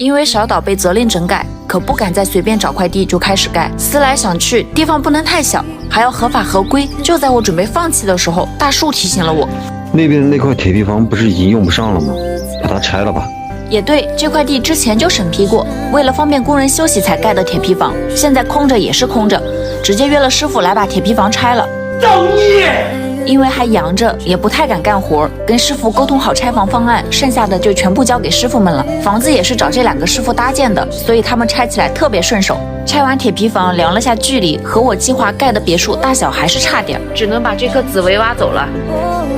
因为小岛被责令整改，可不敢再随便找块地就开始盖。思来想去，地方不能太小，还要合法合规。就在我准备放弃的时候，大树提醒了我。那边的那块铁皮房不是已经用不上了吗？把它拆了吧。也对，这块地之前就审批过，为了方便工人休息才盖的铁皮房，现在空着也是空着，直接约了师傅来把铁皮房拆了。造孽！因为还阳着，也不太敢干活，跟师傅沟通好拆房方案，剩下的就全部交给师傅们了。房子也是找这2个师傅搭建的，所以他们拆起来特别顺手。拆完铁皮房，量了下距离，和我计划盖的别墅大小还是差点，只能把这棵紫薇挖走了，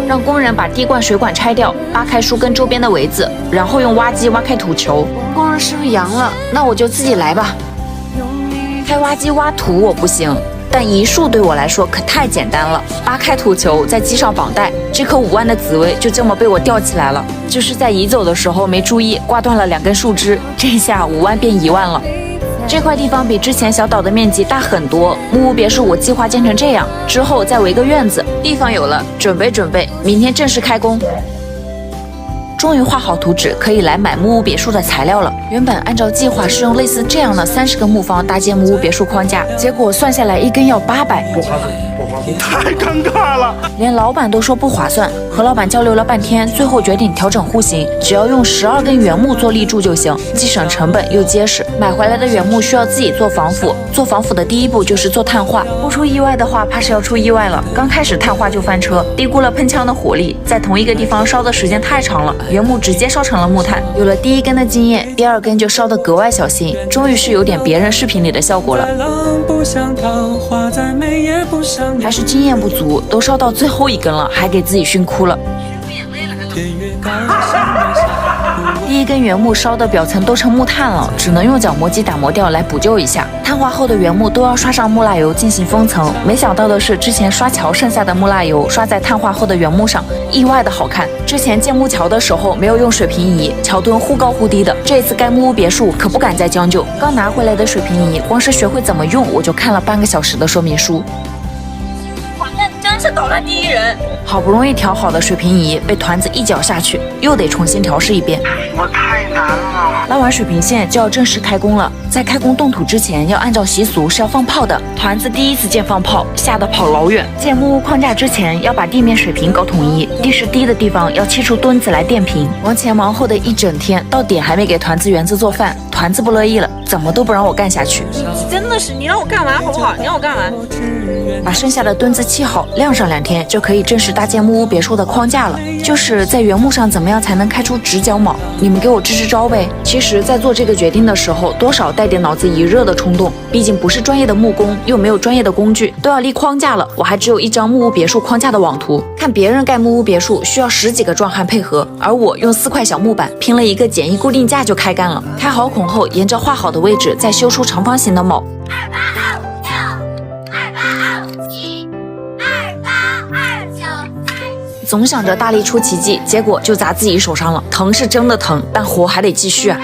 让工人把滴灌水管拆掉，扒开树根周边的围子，然后用挖机挖开土球。工人师傅阳了，那我就自己来吧。开挖机挖土我不行，但移树对我来说可太简单了。扒开土球，在机上绑带，这颗5万的紫薇就这么被我吊起来了。就是在移走的时候没注意，挂断了2根树枝，这下5万变1万了。这块地方比之前小岛的面积大很多，木屋别墅我计划建成这样，之后再围个院子。地方有了，准备，明天正式开工。终于画好图纸，可以来买木屋别墅的材料了。原本按照计划是用类似这样的30个木方搭建木屋别墅框架，结果算下来1根要800，不划算，太尴尬了。连老板都说不划算。和老板交流了半天，最后决定调整户型，只要用12根原木做立柱就行，既省成本又结实。买回来的原木需要自己做防腐，做防腐的第一步就是做碳化。不出意外的话，怕是要出意外了。刚开始碳化就翻车，低估了喷枪的火力，在同一个地方烧的时间太长了，原木直接烧成了木炭。有了第1根的经验，第2根就烧得格外小心，终于是有点别人视频里的效果了。还是经验不足，都烧到最后1根了，还给自己熏哭了。第1根原木烧的表层都成木炭了，只能用角磨机打磨掉来补救一下。碳化后的原木都要刷上木蜡油进行封层，没想到的是，之前刷桥剩下的木蜡油刷在碳化后的原木上，意外的好看。之前建木桥的时候没有用水平仪，桥墩忽高忽低的，这次盖木屋别墅可不敢再将就。刚拿回来的水平仪，光是学会怎么用，我就看了半个小时的说明书。真是捣乱第一人！好不容易调好的水平仪被团子一脚下去，又得重新调试一遍。我太难了。拉完水平线就要正式开工了，在开工动土之前，要按照习俗是要放炮的。团子第1次见放炮，吓得跑老远。建木屋框架之前，要把地面水平搞统一，地势低的地方要砌出墩子来垫平。忙前忙后的一整天，到点还没给团子园子做饭，团子不乐意了，怎么都不让我干下去。真的是，你让我干完好不好？你让我干完。把剩下的墩子砌好，晾上2天，就可以正式搭建木屋别墅的框架了。就是在原木上怎么样才能开出直角铆？你们给我支支招呗。其实，在做这个决定的时候，多少带点脑子一热的冲动。毕竟不是专业的木工，又没有专业的工具，都要立框架了，我还只有1张木屋别墅框架的网图。看别人盖木屋别墅需要10几个壮汉配合，而我用4块小木板拼了一个简易固定架就开干了。开好孔后，沿着画好的位置再修出长方形的铆。总想着大力出奇迹，结果就砸自己手上了。疼是真的疼，但活还得继续啊。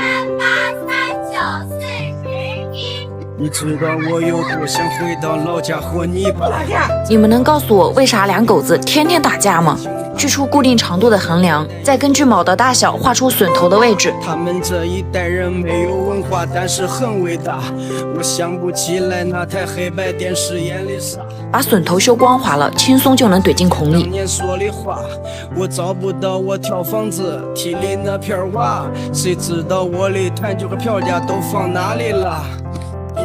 你知道我有多想回到老家和你吧？你们能告诉我为啥2狗子天天打架吗？锯出固定长度的横梁，再根据铆的大小画出榫头的位置。他们这一代人没有文化，但是很伟大。我想不起来那台黑白电视演的啥。把榫头修光滑了，轻松就能怼进孔里。当年说的话，我找不到我挑房子踢的那片瓦，谁知道我的弹球和票价都放哪里了？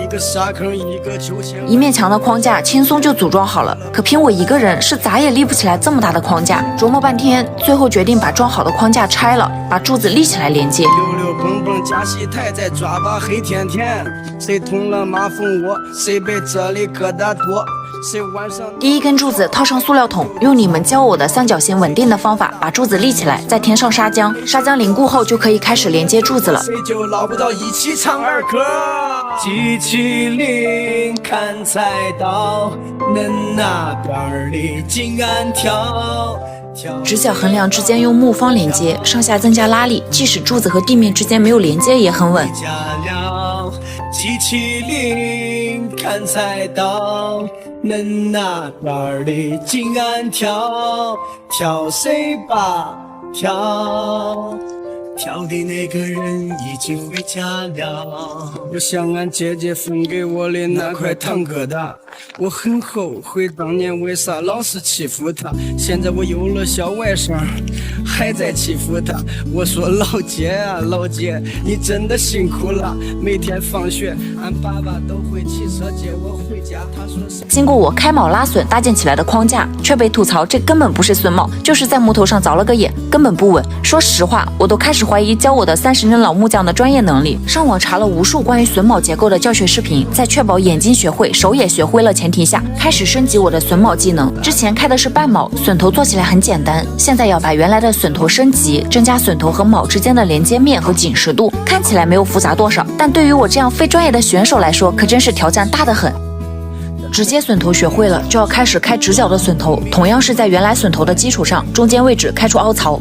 一个沙坑，一个秋千。一面墙的框架轻松就组装好了，可凭我一个人是咋也立不起来这么大的框架。琢磨半天，最后决定把装好的框架拆了，把柱子立起来连接。溜溜蹦蹦加戏台，再抓把黑甜甜。谁捅了马蜂窝，谁被这里疙瘩多。第1根柱子套上塑料桶，用你们教我的3角形稳定的方法把柱子立起来，再填上砂浆。砂浆凝固后就可以开始连接柱子了。谁就捞不到一起唱儿歌。机器灵看菜刀，恁那边里紧按跳。直角横梁之间用木方连接，上下增加拉力，即使柱子和地面之间没有连接也很稳。机器灵看菜刀，恁那边里紧按跳，跳谁吧跳。跳的那个人已经回家了。我想俺姐姐分给我的那块糖疙瘩，我很后悔当年为啥老是欺负她。现在我有了小外甥，还在欺负她。我说老姐啊，老姐，你真的辛苦了。每天放学，俺爸爸都会骑车接我回家。他说是经过我开铆拉榫搭建起来的框架，却被吐槽这根本不是榫卯，就是在木头上凿了个眼，根本不稳。说实话，我都开始怀疑教我的30年老木匠的专业能力。上网查了无数关于榫卯结构的教学视频，在确保眼睛学会、手也学会了前提下，开始升级我的榫卯技能。之前开的是半铆，榫头做起来很简单，现在要把原来的榫头升级，增加榫头和铆之间的连接面和紧实度，看起来没有复杂多少，但对于我这样非专业的选手来说，可真是挑战大得很。直接榫头学会了，就要开始开直角的榫头，同样是在原来榫头的基础上，中间位置开出凹槽。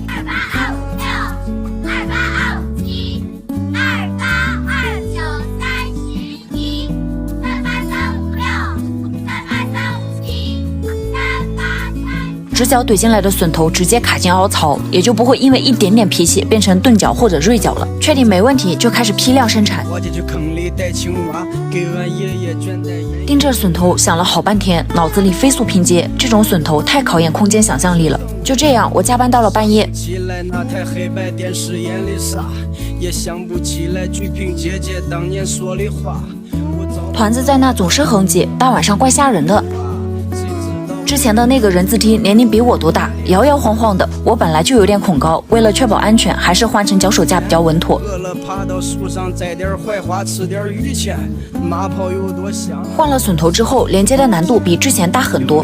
直角怼进来的榫头直接卡进凹槽，也就不会因为一点点劈起变成钝角或者锐角了。确定没问题，就开始批量生产。盯着榫头想了好半天，脑子里飞速拼接，这种榫头太考验空间想象力了。就这样，我加班到了半夜。团子在那总是哼唧，大晚上怪吓人的。之前的那个人字梯年龄比我都大，摇摇晃晃的，我本来就有点恐高，为了确保安全，还是换成脚手架比较稳妥。换了榫头之后，连接的难度比之前大很多。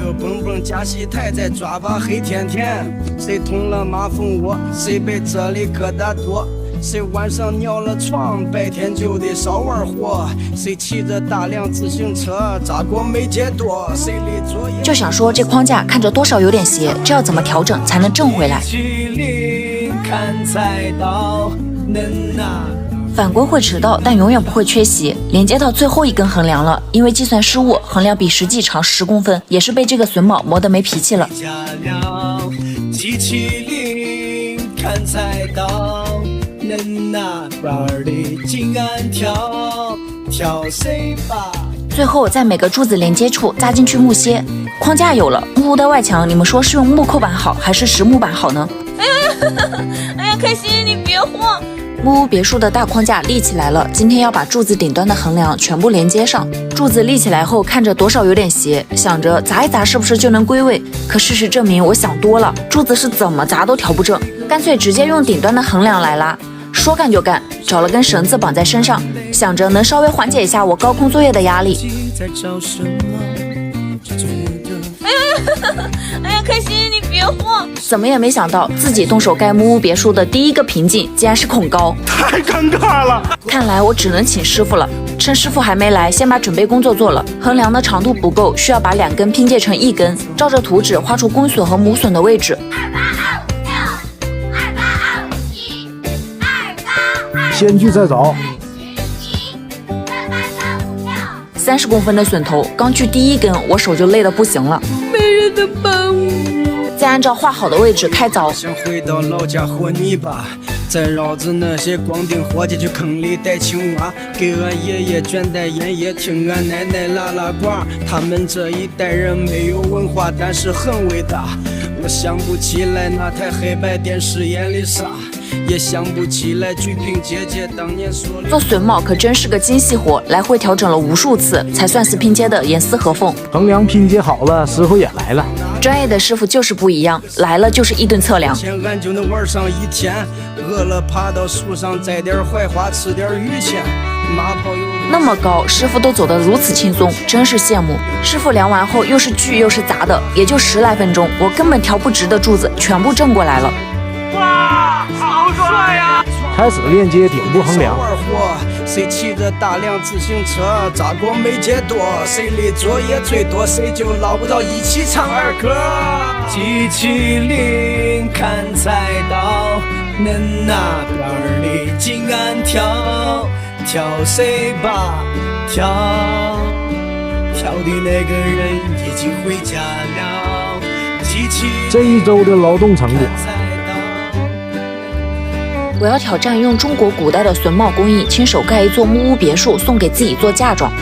谁捅了马蜂窝，谁被这里疙瘩多。谁晚上尿了床，白天就得少玩火。谁骑着大辆自行车，砸锅没接多。谁离作业就想说这框架看着多少有点斜，这要怎么调整才能正回来？返归会迟到，但永远不会缺席。连接到最后一根横梁了，因为计算失误，横梁比实际长10公分，也是被这个榫卯磨得没脾气了。机器灵看菜刀。最后在每个柱子连接处扎进去木楔，框架有了。木屋的外墙，你们说是用木扣板好还是实木板好呢？哎呀，开心，你别慌。木屋别墅的大框架立起来了，今天要把柱子顶端的横梁全部连接上。柱子立起来后看着多少有点斜，想着砸一砸是不是就能归位？可事实证明我想多了，柱子是怎么砸都调不正，干脆直接用顶端的横梁来拉。说干就干，找了根绳子绑在身上，想着能稍微缓解一下我高空作业的压力。哎呀，开心，你别慌。怎么也没想到，自己动手盖木屋别墅的第一个瓶颈，竟然是恐高，太尴尬了。看来我只能请师傅了。趁师傅还没来，先把准备工作做了。横梁的长度不够，需要把2根拼接成1根，照着图纸画出公损和母损的位置。先去再找。30公分的榫头，刚锯第1根，我手就累得不行了。没人能帮我。再按照画好的位置开凿。想回到老家和你爸，再绕着那些光腚伙计去坑里逮青蛙，给俺爷爷卷袋烟，也听俺奶奶拉拉呱。他们这一代人没有文化，但是很伟大。我想不起来那台黑白电视演的啥，也想不起来鞠萍姐姐当年说的。做榫卯可真是个精细活，来回调整了无数次，才算是拼接的严丝合缝。横梁拼接好了，师傅也来了。专业的师傅就是不一样，来了就是一顿测量。俺就能玩上一天，饿了爬到树上摘点槐花，吃点榆钱。那么高，师傅都走得如此轻松，真是羡慕。师傅量完后又是锯又是砸的，也就10来分钟，我根本调不直的柱子全部正过来了。哇，好帅呀！开始链接顶部横梁。谁骑着大辆自行车，砸锅没接多，谁离作业最多，谁就捞不到一起唱儿歌。机器灵看菜刀，恁那边里紧按跳，跳谁吧跳，跳的那个人已经回家了。机器这一周的劳动成果。我要挑战用中国古代的榫卯工艺亲手盖一座木屋别墅，送给自己做嫁妆。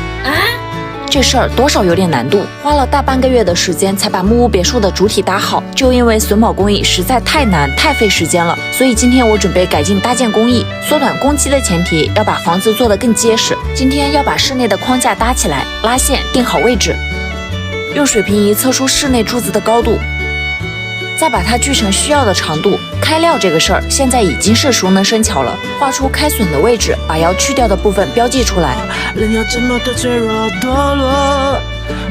这事儿多少有点难度，花了大半个月的时间才把木屋别墅的主体搭好。就因为榫卯工艺实在太难太费时间了，所以今天我准备改进搭建工艺，缩短工期的前提要把房子做得更结实。今天要把室内的框架搭起来，拉线定好位置，用水平仪测出室内柱子的高度，再把它锯成需要的长度。开料这个事儿现在已经是熟能生巧了，画出开榫的位置，把要去掉的部分标记出来。人有这么的脆弱堕落，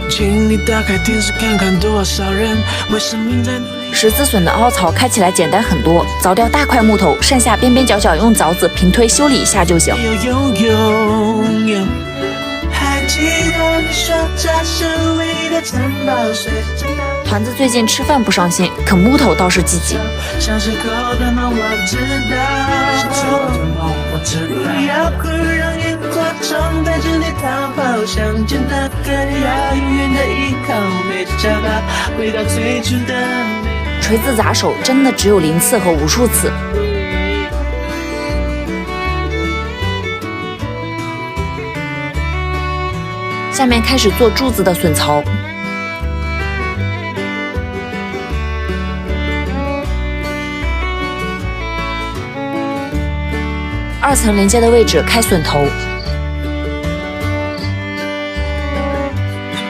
请你打开电视看看多少人为生命在努力。十字榫的凹槽开起来简单很多，凿掉大块木头，剩下边边角角用凿子平推修理一下就行。团子最近吃饭不上心，啃木头倒是积极。锤子砸手真的只有0次和无数次。下面开始做柱子的榫槽。2层连接的位置开榫头。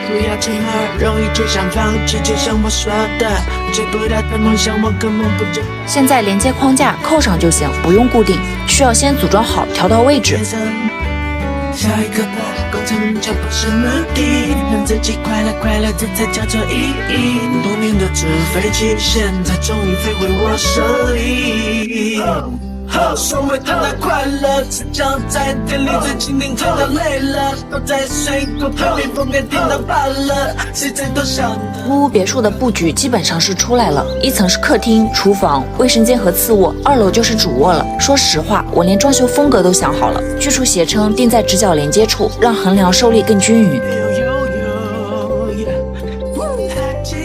不要这么容易就想放弃，就像我说的，追不到的梦想我根本不知道。现在连接框架扣上就行，不用固定，需要先组装好，调到位置。下一个工程就不是目的，让自己快乐快乐，这才叫做意义。多年的纸飞机，现在终于飞回我手里。所谓的那快乐，是将在田里最蜻蜓吹到累了，都在水沟旁边风给听到罢了，谁在多想的。木屋别墅的布局基本上是出来了，1层是客厅、厨房、卫生间和次卧，2楼就是主卧了。说实话，我连装修风格都想好了，锯出斜撑定在直角连接处，让横梁受力更均匀。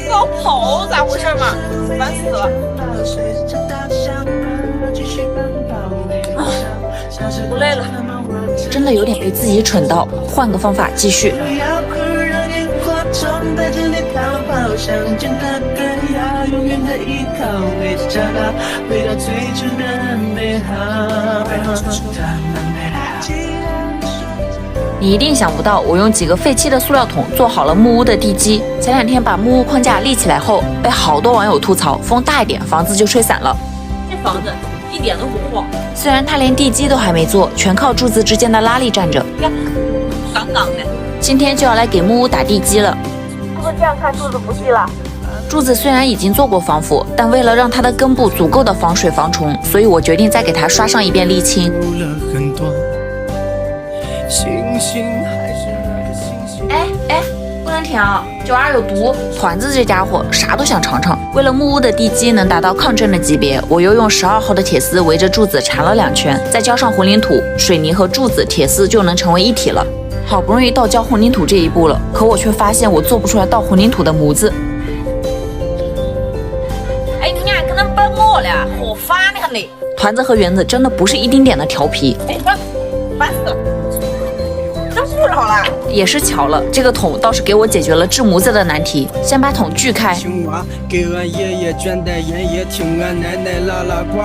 要跑咋回事嘛？烦死了！不累了，真的有点被自己蠢到，换个方法继续。你一定想不到，我用几个废弃的塑料桶做好了木屋的地基。前2天把木屋框架立起来后，被好多网友吐槽，风大一点房子就吹散了。这房子一点都不晃，虽然它连地基都还没做，全靠柱子之间的拉力站着。杠杠的。今天就要来给木屋打地基了。是不是这样看柱子不细了？柱子虽然已经做过防腐，但为了让它的根部足够的防水防虫，所以我决定再给它刷上一遍沥青。哎，不能舔啊，92有毒。团子这家伙啥都想尝尝。为了木屋的地基能达到抗震的级别，我又用12号的铁丝围着柱子缠了2圈，再浇上混凝土，水泥和柱子、铁丝就能成为一体了。好不容易到浇混凝土这一步了，可我却发现我做不出来倒混凝土的模子。哎，你俩跟他搬我了，好烦的很。团子和园子真的不是一丁点的调皮。哎，烦死了！这不好了。也是巧了，这个桶倒是给我解决了制模子的难题。先把桶锯开，给俺爷爷卷袋烟叶，听俺奶奶拉拉呱。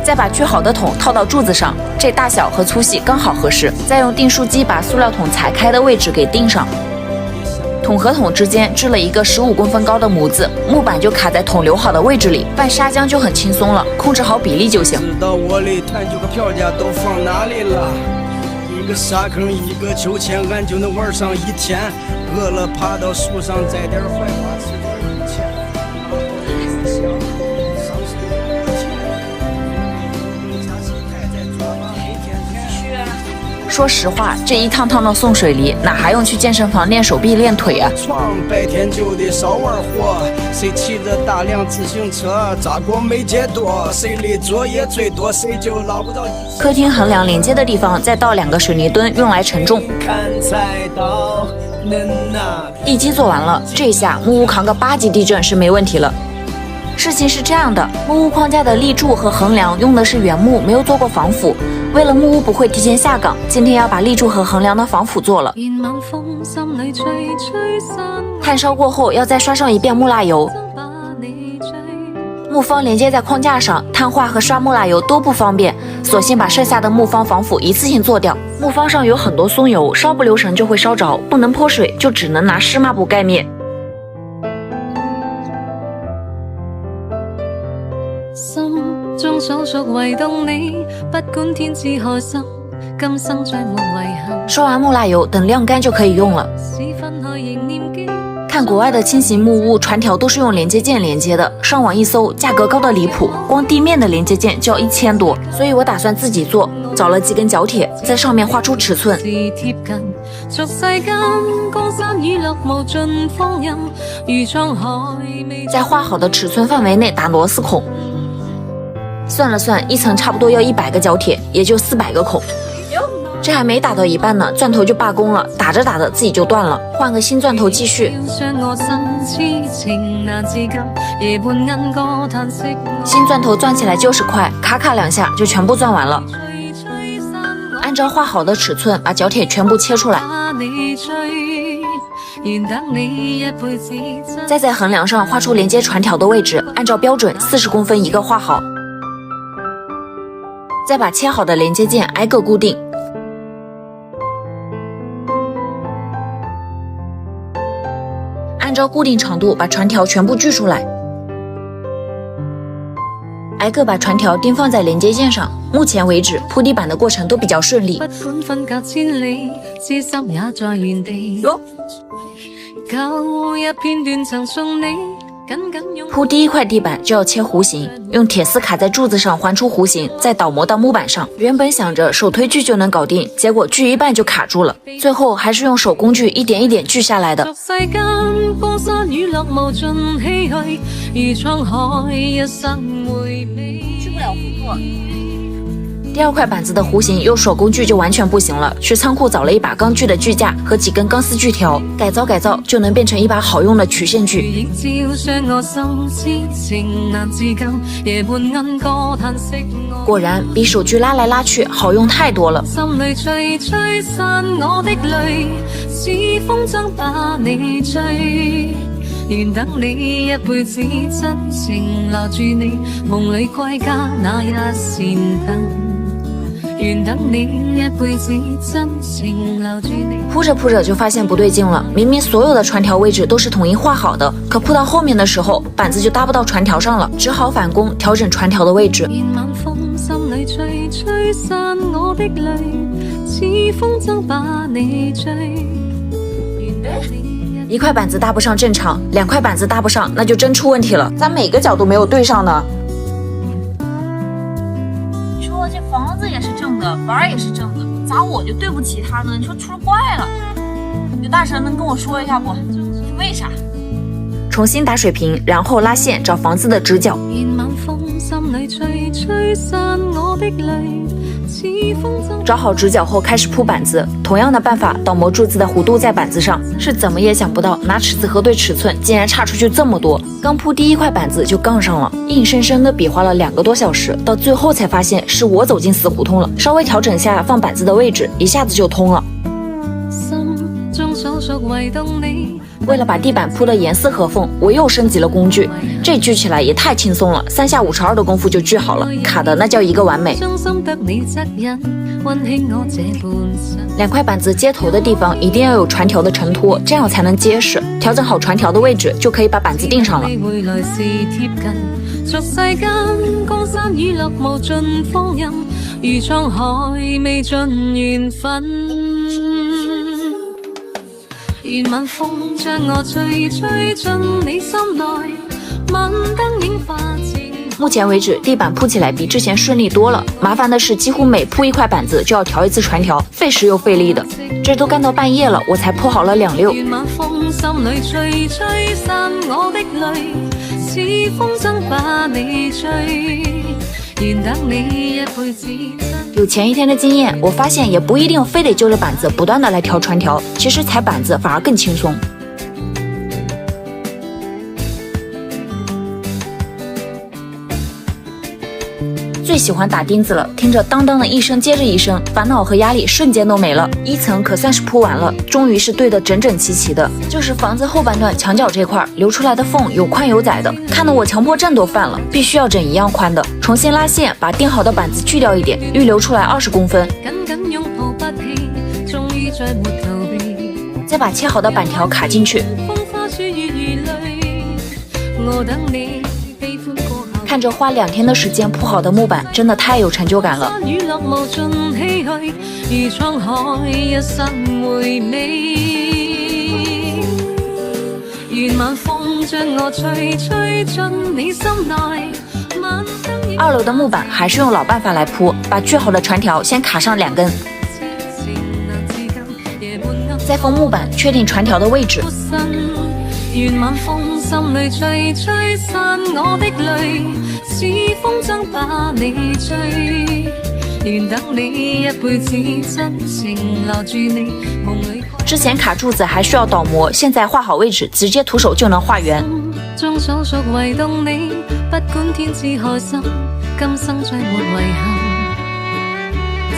再把锯好的桶套到柱子上，这大小和粗细刚好合适。再用订书机把塑料桶裁开的位置给钉上。桶和桶之间织了一个15公分高的模子，木板就卡在桶留好的位置里，拌砂浆就很轻松了，控制好比例就行。知道我的弹球和票价都放哪里了？一个沙坑，一个秋千，俺就能玩上一天。饿了爬到树上摘点槐花吃点雨前。说实话，这一趟趟的送水梨，哪还用去健身房练手臂练腿啊？白天就得少玩火，谁骑着大辆自行车，咋过没节多，谁的作业最多，谁就捞不到。客厅横梁连接的地方再倒2个水泥墩，用来承重。地基做完了，这下木屋扛个8级地震是没问题了。事情是这样的，木屋框架的立柱和横梁用的是原木，没有做过防腐。为了木屋不会提前下岗，今天要把立柱和横梁的防腐做了。炭烧过后要再刷上一遍木蜡油。木方连接在框架上，碳化和刷木蜡油都不方便，索性把剩下的木方防腐一次性做掉。木方上有很多松油，稍不留神就会烧着，不能泼水，就只能拿湿抹布盖灭。心中所屬唯獨你，不管天之開心，今生再沒遺憾。刷完木蜡油，等晾乾就可以用了。看国外的轻型木屋，船条都是用连接件连接的，上網一搜，價格高得離譜，光地面的連接件就要1000多，所以我打算自己做，找了幾根角鐵，在上面畫出尺寸。在畫好的尺寸範圍內打螺絲孔。算了算，一層差不多要100個角鐵，也就400個孔。這還沒打到一半呢，鑽頭就罷工了，打着打着自己就斷了，換個新鑽頭繼續。新鑽頭鑽起來就是快，咔咔2下就全部鑽完了。按照畫好的尺寸，把角鐵全部切出來。再在橫梁上畫出連接船條的位置，按照標準40公分一個畫好。再把切好的連接件挨個固定。按照固定長度把船條全部鋸出來，挨個把船條釘放在連接件上。目前為止鋪地板的過程都比較順利。鋪第一塊地板就要切弧形，用鐵絲卡在柱子上環出弧形，再倒模到木板上。原本想着手推鋸就能搞定，結果鋸一半就卡住了，最後還是用手工鋸一點一點鋸下來的。第二塊板子的弧形用手工鋸就完全不行了，去倉庫找了一把鋼鋸的鋸架和幾根鋼絲鋸條，改造就能變成一把好用的曲線鋸。果然比手鋸拉來拉去好用太多了。願等你一輩子真情留住你，夢裏歸家那一線燈。願等你一輩子真情留住你。鋪着鋪着就發現不對勁了，明明所有的船條位置都是統一畫好的，可鋪到後面的時候，板子就搭不到船條上了，只好返工調整船條的位置。晚風心裏吹，吹散我的淚，似風箏把你追。一塊板子搭不上正常，2塊板子搭不上，那就真出問題了。咋每個角都沒有對上呢？你說這房子也是正的，板也是正的，咋我就對不起他呢？你說出了怪了，有大神能跟我說一下不？是為啥？重新打水平，然後拉線找房子的直角。找好直角後開始鋪板子，同樣的辦法倒模柱子的弧度在板子上，是怎麼也想不到拿尺子核對尺寸竟然差出去這麼多。剛鋪第一塊板子就槓上了，硬生生的比劃了2個多小時，到最後才發現是我走進死胡同了，稍微調整下放板子的位置，一下子就通了。為了把地板鋪得嚴絲合縫，我又升級了工具，這鋸起來也太輕鬆了，3下52的功夫就鋸好了，卡的那叫一個完美。2塊板子接頭的地方一定要有船條的承托，這樣才能結實。調整好船條的位置，就可以把板子釘上了。願晚風將我吹，吹進你心內，晚燈映發情。目前為止，地板鋪起來比之前順利多了。麻煩的是，幾乎每鋪一塊板子就要調一次船條，費時又費力的。這都幹到半夜了，我才鋪好了2溜。願晚風心裏吹，吹散我的淚，似風箏把你追。有前一天的經驗，我發現也不一定非得揪着板子不斷的來調船條，其實踩板子反而更輕鬆。最喜欢打钉子了，听着当当的一声接着一声，烦恼和压力瞬间都没了。一层可算是铺完了，终于是对得整整齐齐的。就是房子后半段墙角这块留出来的缝有宽有窄的，看得我强迫症都犯了，必须要整一样宽的。重新拉线，把钉好的板子去掉一点，预留出来20公分。再把切好的板条卡进去。看着花2天的时间铺好的木板，真的太有成就感了。2楼的木板还是用老办法来铺，把锯好的船条先卡上2根，再封木板，确定船条的位置。願晚風心裏吹散我的淚，似風箏把你追，願等你一輩子真情留住你夢裏。之前卡柱子還需要倒模，現在畫好位置，直接徒手就能畫圓。中所屬唯動你，不管天之海深，今生再沒遺憾。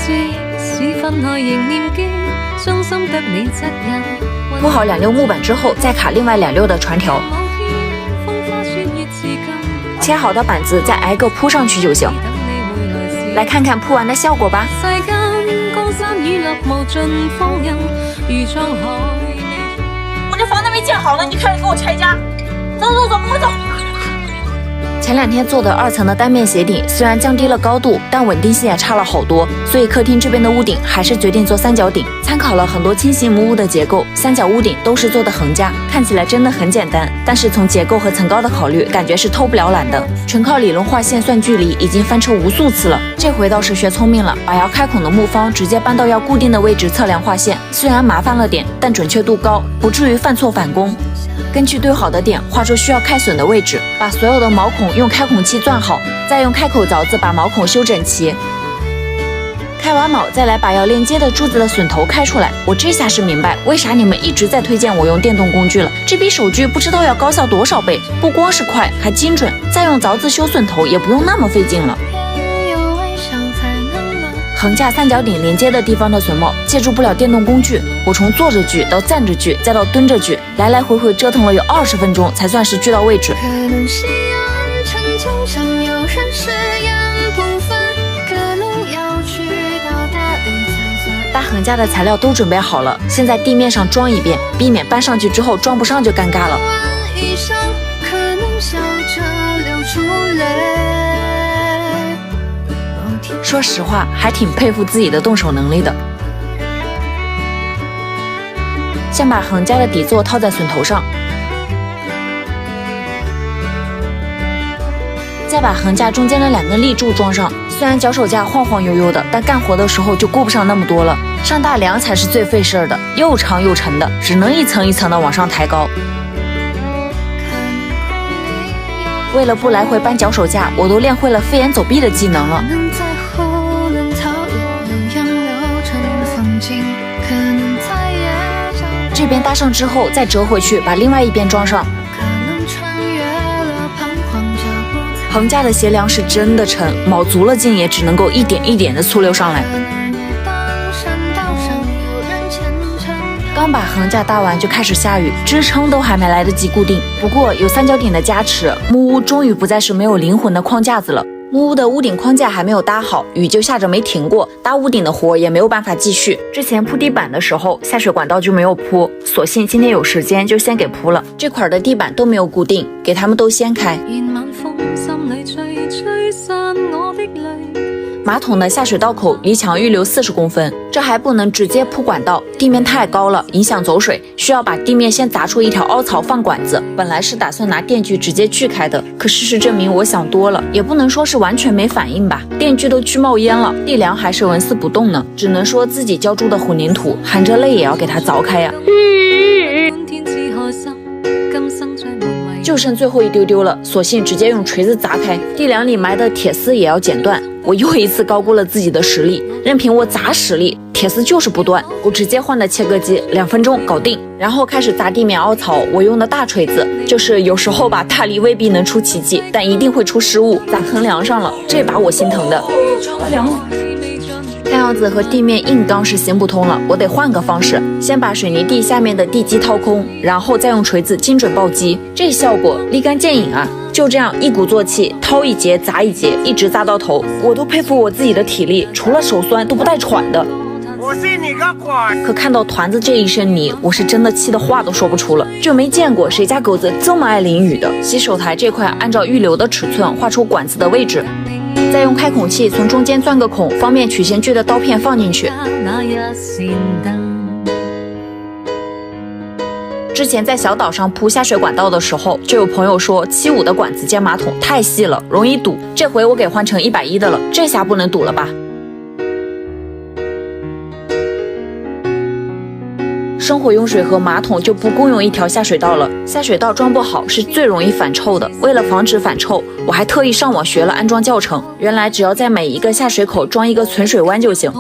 即使分開仍念記，傷心得你責任。鋪好2溜木板之後，再卡另外2溜的船條。切好的板子再挨个鋪上去就行。來看看鋪完的效果吧。我这房子没建好呢，你开始给我拆家。走走走，快走！前2天做的2层的单面斜顶，虽然降低了高度，但稳定性也差了好多，所以客厅这边的屋顶还是决定做三角顶。参考了很多轻型木屋的结构，三角屋顶都是做的横架，看起来真的很简单，但是从结构和层高的考虑，感觉是偷不了懒的。纯靠理论画线算距离，已经翻车无数次了。这回倒是学聪明了，把要开孔的木方直接搬到要固定的位置测量画线，虽然麻烦了点，但准确度高，不至于犯错返工。根据对好的点画出需要开榫的位置，把所有的毛孔用开孔器钻好，再用开口凿子把毛孔修整齐。开完铆，再来把要连接的柱子的榫头开出来。我这下是明白为啥你们一直在推荐我用电动工具了，这比手锯不知道要高效多少倍，不光是快，还精准。再用凿子修榫头也不用那么费劲了。横架三角顶连接的地方的榫卯借助不了电动工具，我从坐着锯到站着锯再到蹲着锯，来来回回折腾了有20分钟才算是锯到位置。搭横架的材料都准备好了，现在地面上装一遍，避免搬上去之后装不上就尴尬了。说实话，还挺佩服自己的动手能力的。先把横架的底座套在榫头上，再把横架中间的2根立柱装上。虽然脚手架晃晃悠悠的，但干活的时候就顾不上那么多了。上大梁才是最费事儿的，又长又沉的，只能一层一层的往上抬高。为了不来回搬脚手架，我都练会了飞檐走壁的技能了。这边搭上之后再折回去，把另外一边装上。横架的斜梁是真的沉，卯足了劲也只能够一点一点的粗溜上来。刚把横架搭完就开始下雨，支撑都还没来得及固定。不过有三角顶的加持，木屋终于不再是没有灵魂的框架子了。木屋的屋顶框架还没有搭好，雨就下着没停过，搭屋顶的活也没有办法继续。之前铺地板的时候，下水管道就没有铺，索性今天有时间就先给铺了。这块的地板都没有固定，给他们都掀开。马桶的下水道口离墙预留40公分，这还不能直接铺管道，地面太高了，影响走水，需要把地面先砸出一条凹槽放管子。本来是打算拿电锯直接锯开的，可事实证明我想多了，也不能说是完全没反应吧，电锯都锯冒烟了，地梁还是纹丝不动呢，只能说自己浇筑的混凝土，含着泪也要给它凿开呀。就剩最后一丢丢了，索性直接用锤子砸开，地梁里埋的铁丝也要剪断。我又一次高估了自己的实力，任凭我咋使力，铁丝就是不断。我直接换的切割机，2分钟搞定。然后开始砸地面凹槽，我用的大锤子，就是有时候吧，大力未必能出奇迹，但一定会出失误，砸横梁上了，这把我心疼的。看样子和地面硬刚是行不通了，我得换个方式，先把水泥地下面的地基掏空，然后再用锤子精准暴击，这效果立竿见影啊！就这样一鼓作气，掏一节砸一节，一直砸到头，我都佩服我自己的体力，除了手酸都不带喘的。我信你个鬼！可看到团子这一身泥，我是真的气得话都说不出了，就没见过谁家狗子这么爱淋雨的。洗手台这块按照预留的尺寸画出管子的位置，再用开孔器从中间钻个孔，方便曲线锯的刀片放进去。之前在小岛上铺下水管道的时候，就有朋友说75的管子接马桶太细了，容易堵。这回我给换成110的了，这下不能堵了吧？生活用水和马桶就不共用一条下水道了，下水道装不好是最容易反臭的。为了防止反臭，我还特意上网学了安装教程。原来只要在每一个下水口装一个存水弯就行。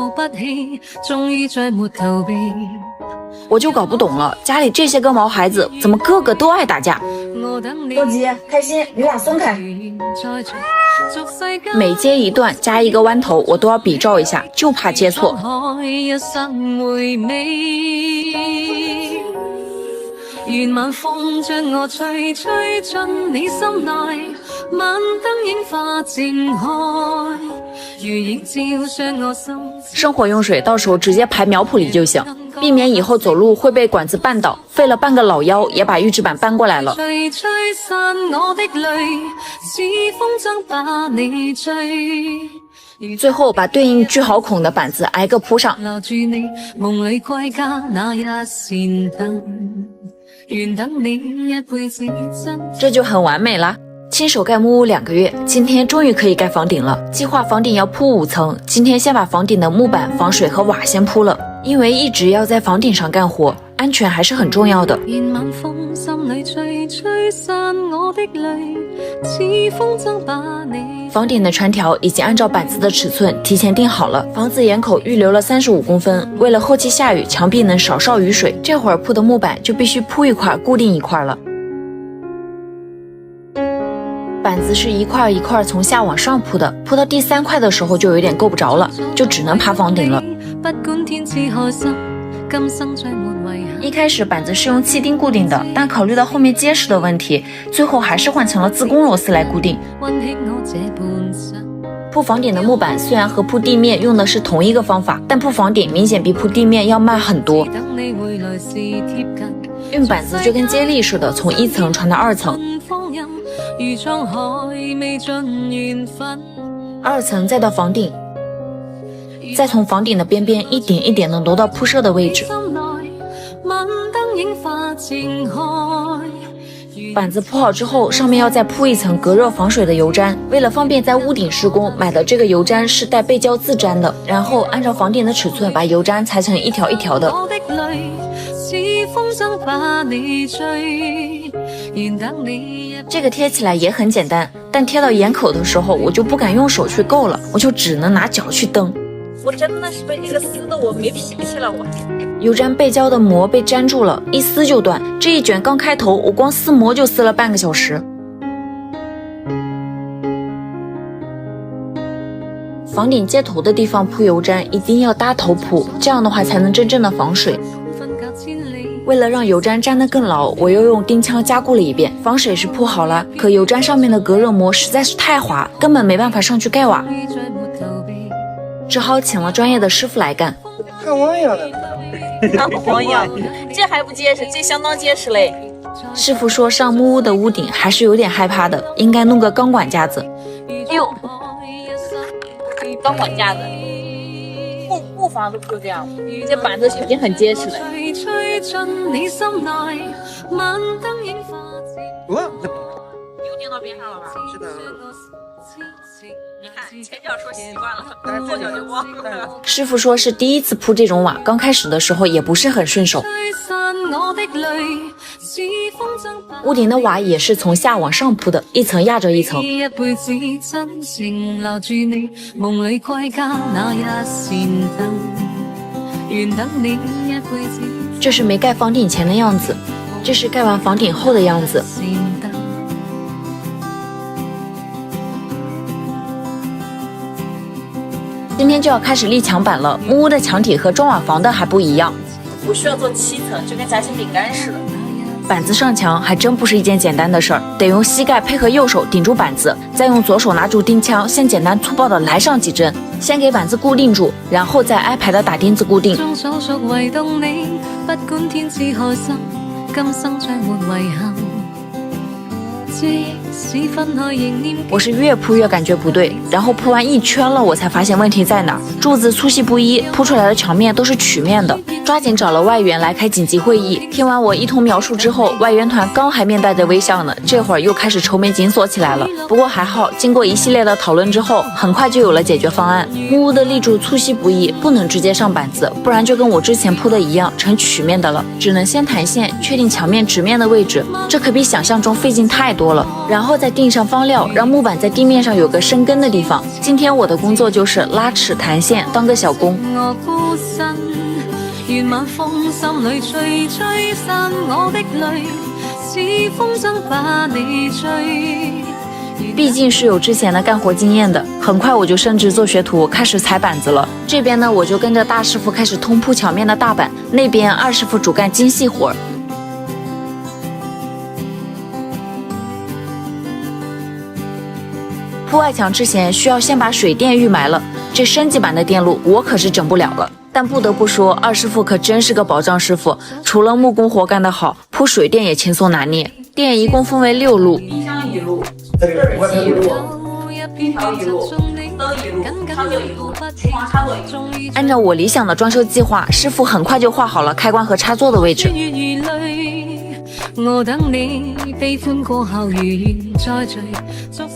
我就搞不懂了，家里这些个毛孩子怎么个个都爱打架？多吉，开心，你俩松开。每接一段加一个弯头，我都要比照一下，就怕接错。願晚風將我吹進你心內，晚燈映化靜開，如影照上我心。生活用水到时候直接排苗圃里就行，避免以後走路會被管子絆倒。費了半個老腰也把預製板搬過來了。吹散我的淚，似風箏把你追。最後把對應鋸好孔的板子挨個鋪上。留住你夢裏歸家那一線燈。这就很完美啦！亲手蓋木屋2個月，今天終於可以蓋房頂了。計劃房頂要鋪5層，今天先把房頂的木板、防水和瓦先鋪了，因為一直要在房頂上幹活，安全還是很重要的。房頂的穿條已經按照板子的尺寸提前定好了，房子檐口預留了35公分，為了後期下雨，牆壁能少受雨水，這會兒鋪的木板就必須鋪一塊固定一塊了。板子是一塊一塊從下往上鋪的，鋪到第3塊的時候就有點夠不着了，就只能爬房頂了。一開始板子是用氣釘固定的，但考慮到後面結實的問題，最後還是換成了自攻螺絲來固定。鋪房頂的木板雖然和鋪地面用的是同一個方法，但鋪房頂明顯比鋪地面要慢很多。運板子就跟接力似的，從1層傳到2層，2層再到房頂，再從房頂的邊邊一點一點的挪到鋪設的位置。板子鋪好之後，上面要再鋪一層隔熱防水的油毡。為了方便在屋頂施工，買的這個油毡是帶背膠自粘的，然後按照房頂的尺寸把油毡裁成一條一條的。這個貼起來也很簡單，但貼到眼口的時候，我就不敢用手去夠了，我就只能拿腳去蹬。我真的是被這個撕的我沒脾氣了，我。油毡背膠的膜被粘住了，一撕就斷。這一卷剛開頭，我光撕膜就撕了半個小時。房頂接頭的地方鋪油毡一定要搭頭鋪，這樣的話才能真正的防水。為了讓油毡粘得更牢，我又用釘槍加固了一遍。防水是鋪好了，可油毡上面的隔熱膜實在是太滑，根本沒辦法上去蓋瓦，只好請了專業的師傅來幹。看我呀的。看我呀，這還不結實，這相當結實嘞。師傅說上木屋的屋頂還是有點害怕的，應該弄個鋼管架子。喲，鋼管架子，木房都不這樣，這板子已經很結實了。又釘到邊上了吧？是的。你看前腳說習慣了，後腳就忘了。師傅說是第一次鋪這種瓦，剛開始的時候也不是很順手。屋顶的瓦也是从下往上铺的，一层压着一层。一辈子真情留住你，梦里归家那一扇灯，愿等你一辈子。这是没盖房顶前的样子，这是盖完房顶后的样子。今天就要开始立墙板了，木屋的墙体和砖瓦房的还不一样。我需要做7层，就跟夹心饼干似的。板子上墙还真不是一件简单的事儿，得用膝盖配合右手顶住板子，再用左手拿住钉枪，先简单粗暴的来上几针，先给板子固定住，然后再挨排的打钉子固定。我是越铺越感觉不对，然后铺完一圈了，我才发现问题在哪儿。柱子粗细不一，铺出来的墙面都是曲面的。抓紧找了外援来开紧急会议，听完我一通描述之后，外援团刚还面带着微笑呢，这会儿又开始愁眉紧锁起来了。不过还好，经过一系列的讨论之后，很快就有了解决方案。木屋的立柱粗细不一，不能直接上板子，不然就跟我之前铺的一样，成曲面的了。只能先弹线，确定墙面直面的位置，这可比想象中费劲太多了。然后再钉上方料，让木板在地面上有个生根的地方。今天我的工作就是拉尺弹线，当个小工。愿晚风心里吹吹散我的泪，是风筝把你追。毕竟是有之前的干活经验的，很快我就升职做学徒，开始踩板子了。这边呢，我就跟着大师傅开始通铺墙面的大板，那边二师傅主干精细活儿。铺外墙之前需要先把水电预埋了，这升级版的电路我可是整不了了。但不得不说，二师傅可真是个保障师傅，除了木工活干得好，铺水电也轻松拿捏。电一共分为6路，冰箱1路，热水器1路，空调1路，灯1路，插座1路，厨房插座1路。按照我理想的装修计划，师傅很快就画好了开关和插座的位置。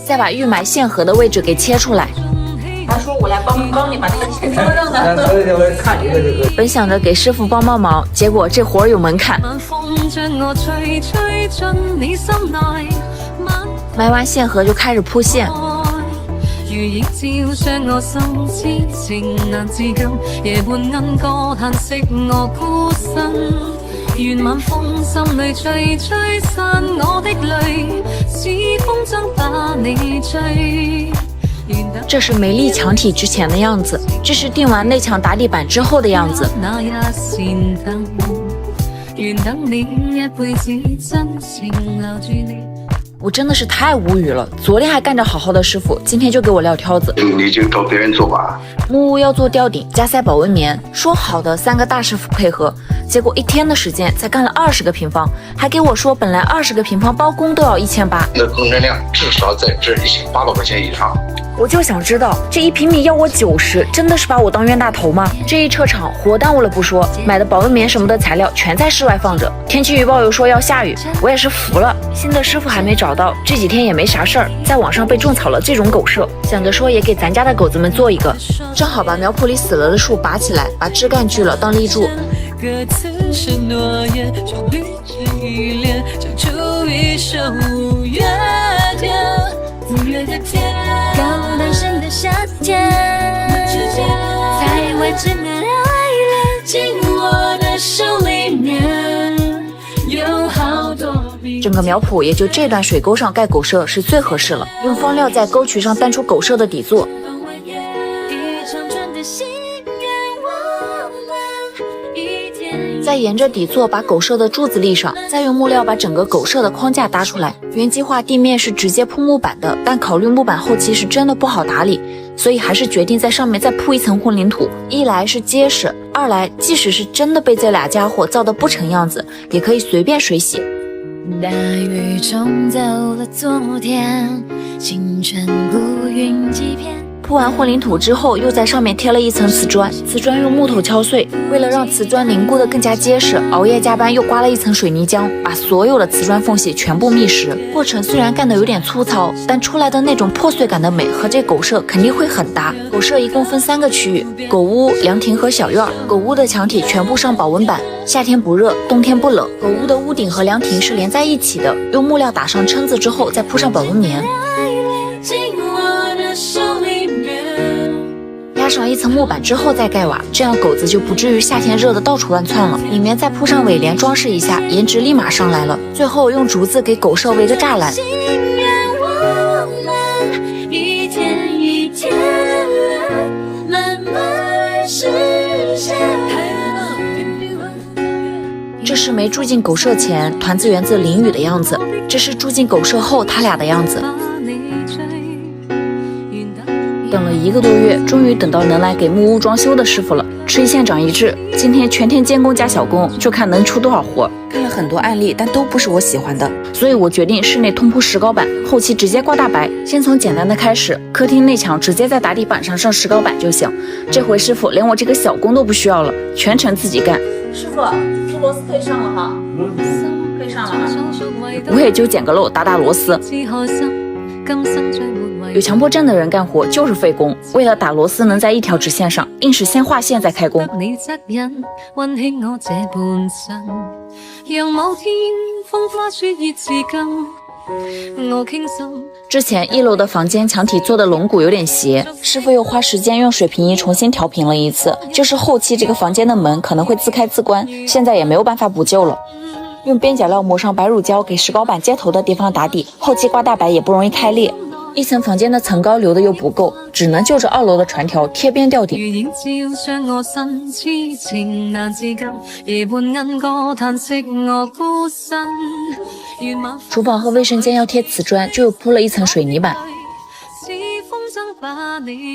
再把预埋线盒的位置给切出来。他说我来帮你把那个铁车扔的。本想着给师傅帮帮忙，结果这活儿有门槛。埋完线盒就开始铺线。愿晚风心里吹吹散我的泪，是风筝把你追。这是没立墙体之前的样子，这是钉完内墙打底板之后的样子。我真的是太无语了，昨天还干着好好的师傅，今天就给我撂挑子。你就找别人做吧。木屋要做吊顶加塞保温棉，说好的3个大师傅配合，结果1天的时间才干了20个平方，还给我说本来20个平方包工都要1800，那工程量至少在这1800块钱以上。我就想知道，这1平米要我90，真的是把我当冤大头吗？这一撤场活耽误了不说，买的保温棉什么的材料全在室外放着，天气预报又说要下雨，我也是服了。新的师傅还没找到，这几天也没啥事儿，在网上被种草了这种狗舍，想着说也给咱家的狗子们做一个，正好把苗圃里死了的树拔起来，把枝干锯了当立柱。各自是诺言，就绿着一脸，唱出一首五月天。5月的天，刚诞生的夏天，在未知的爱恋进我的手里面，有好多。整个苗圃也就这段水沟上盖狗舍是最合适了，用方料在沟渠上担出狗舍的底座。再沿着底座把狗舍的柱子立上，再用木料把整个狗舍的框架搭出来。原计划地面是直接铺木板的，但考虑木板后期是真的不好打理，所以还是决定在上面再铺一层混凝土。一来是结实，二来即使是真的被这俩家伙造得不成样子，也可以随便水洗。大雨冲走了昨天，青春不匀几片。铺完混凝土之后，又在上面贴了一层瓷砖，瓷砖用木头敲碎，为了让瓷砖凝固的更加结实，熬夜加班又刮了一层水泥浆，把所有的瓷砖缝隙全部密实。过程虽然干得有点粗糙，但出来的那种破碎感的美和这狗舍肯定会很搭。狗舍一共分3个区域，狗屋、凉亭和小院。狗屋的墙体全部上保温板，夏天不热，冬天不冷。狗屋的屋顶和凉亭是连在一起的，用木料打上撑子之后再铺上保温棉，压上一层木板之后再盖瓦，这样狗子就不至于夏天热得到处乱窜了。里面再铺上尾帘装饰一下，颜值立马上来了。最后用竹子给狗舍围个栅栏。这是没住进狗舍前团子园子淋雨的样子，这是住进狗舍后他俩的样子。等了1个多月，终于等到能来给木屋装修的师傅了。吃一堑长一智，今天全天监工加小工，就看能出多少活。看了很多案例，但都不是我喜欢的，所以我决定室内通铺石膏板，后期直接挂大白。先从简单的开始，客厅内墙直接在打底板上上石膏板就行。这回师傅连我这个小工都不需要了，全程自己干。师傅，这螺丝可以上了哈，可以上了啊。我也就捡个漏打打螺丝。有强迫症的人干活就是费工，为了打螺丝能在一条直线上，硬是先画线再开工。之前1楼的房间墙体做的龙骨有点斜，师傅又花时间用水平仪重新调平了一次，就是后期这个房间的门可能会自开自关，现在也没有办法补救了。用边角料抹上白乳胶，给石膏板接头的地方打底，后期刮大白也不容易开裂。1层房间的层高留的又不够，只能就着2楼的船条贴边吊顶。厨房和卫生间要贴瓷砖，就又铺了1层水泥板。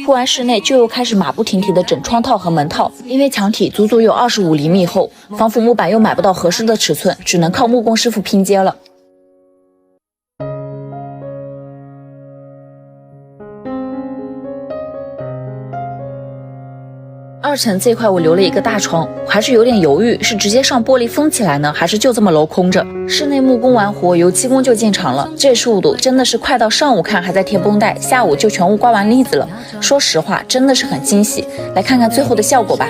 铺完室内就又开始马不停蹄的整窗套和门套，因为墙体足足有25厘米厚，防腐木板又买不到合适的尺寸，只能靠木工师傅拼接了。2层这块我留了一个大窗，我还是有点犹豫，是直接上玻璃封起来呢，还是就这么镂空着。室内木工完活，油漆工就进场了，这速度真的是快到上午看还在贴绷带，下午就全屋刮完腻子了。说实话，真的是很惊喜。来看看最后的效果吧。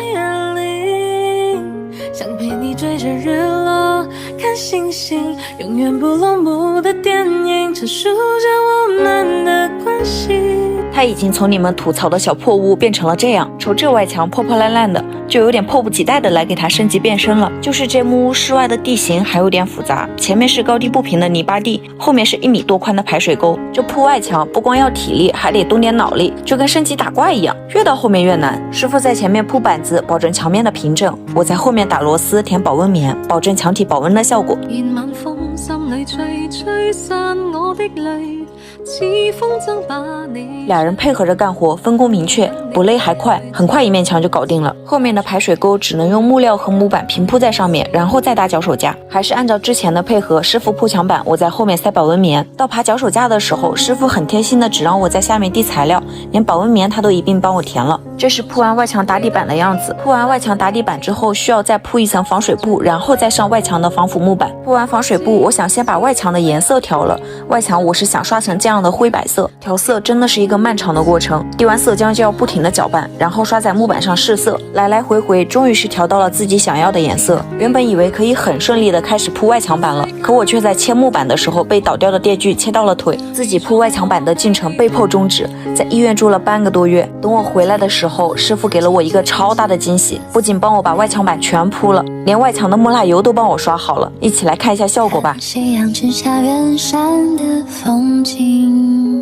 想陪你追着日落看星星，永远不落幕的电影，阐述着我们的关系。他已经从你们吐槽的小破屋变成了这样，瞅这外墙破破烂烂的，就有点迫不及待的来给它升级变身了。就是这木屋室外的地形还有点复杂，前面是高低不平的泥巴地，后面是1米多宽的排水沟。这铺外墙不光要体力，还得动点脑力，就跟升级打怪一样，越到后面越难。师傅在前面铺板子，保证墙面的平整，我在后面打螺丝填保温棉，保证墙体保温的效果。俩人配合着干活，分工明确，不累还快，很快1面墙就搞定了。后面的排水沟只能用木料和木板平铺在上面，然后再搭脚手架。还是按照之前的配合，师傅铺墙板，我在后面塞保温棉。到爬脚手架的时候，师傅很贴心的只让我在下面递材料，连保温棉他都一并帮我填了。这是铺完外墙打底板的样子。铺完外墙打底板之后，需要再铺1层防水布，然后再上外墙的防腐木板。铺完防水布，我想先把外墙的颜色调了。外墙我是想刷成这样的灰白色，调色真的是一个漫长的过程，滴完色浆就要不停的搅拌，然后刷在木板上试色，来来回回，终于是调到了自己想要的颜色。原本以为可以很顺利的开始铺外墙板了，可我却在切木板的时候被倒掉的电锯切到了腿，自己铺外墙板的进程被迫终止。在医院住了半个多月，等我回来的时候，师傅给了我一个超大的惊喜，不仅帮我把外墙板全铺了，连外墙的木蜡油都帮我刷好了。一起来看一下效果吧。夕阳之下远山的风景，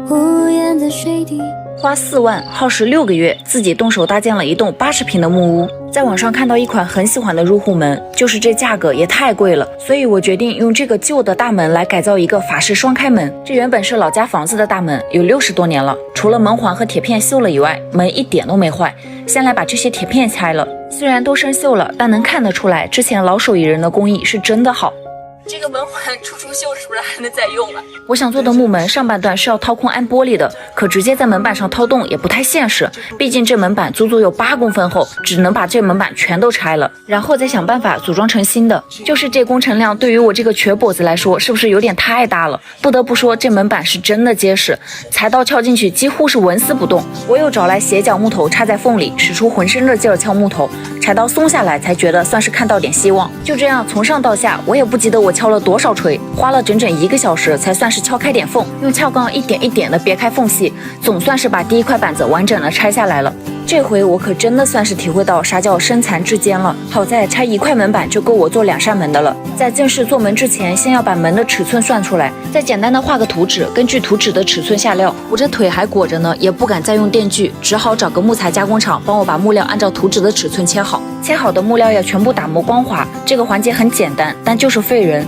无言的水滴，花4万，耗时6个月，自己动手搭建了一栋80平的木屋。在网上看到一款很喜欢的入户门，就是这价格也太贵了，所以我决定用这个旧的大门来改造一个法式双开门。这原本是老家房子的大门，有60多年了，除了门环和铁片锈了以外，门一点都没坏。先来把这些铁片拆了，虽然都生锈了，但能看得出来之前老手艺人的工艺是真的好。这个门环处处锈是不是还能再用啊？我想做的木门上半段是要掏空安玻璃的，可直接在门板上掏洞也不太现实，毕竟这门板足足有8公分厚，只能把这门板全都拆了，然后再想办法组装成新的。就是这工程量对于我这个瘸跛子来说，是不是有点太大了？不得不说，这门板是真的结实，裁刀敲进去几乎是纹丝不动。我又找来斜角木头插在缝里，使出浑身的劲儿敲木头，柴刀松下来才觉得算是看到点希望。就这样从上到下，我也不记得我敲了多少锤，花了整整1个小时才算是敲开点缝，用撬杠一点一点的别开缝隙，总算是把第1块板子完整的拆下来了。这回我可真的算是体会到啥叫身残志坚了。好在拆1块门板就够我做2扇门的了。在正式做门之前，先要把门的尺寸算出来，再简单的画个图纸，根据图纸的尺寸下料。我这腿还裹着呢，也不敢再用电锯，只好找个木材加工厂帮我把木料按照图纸的尺寸切好。切好的木料要全部打磨光滑，这个环节很简单，但就是费人。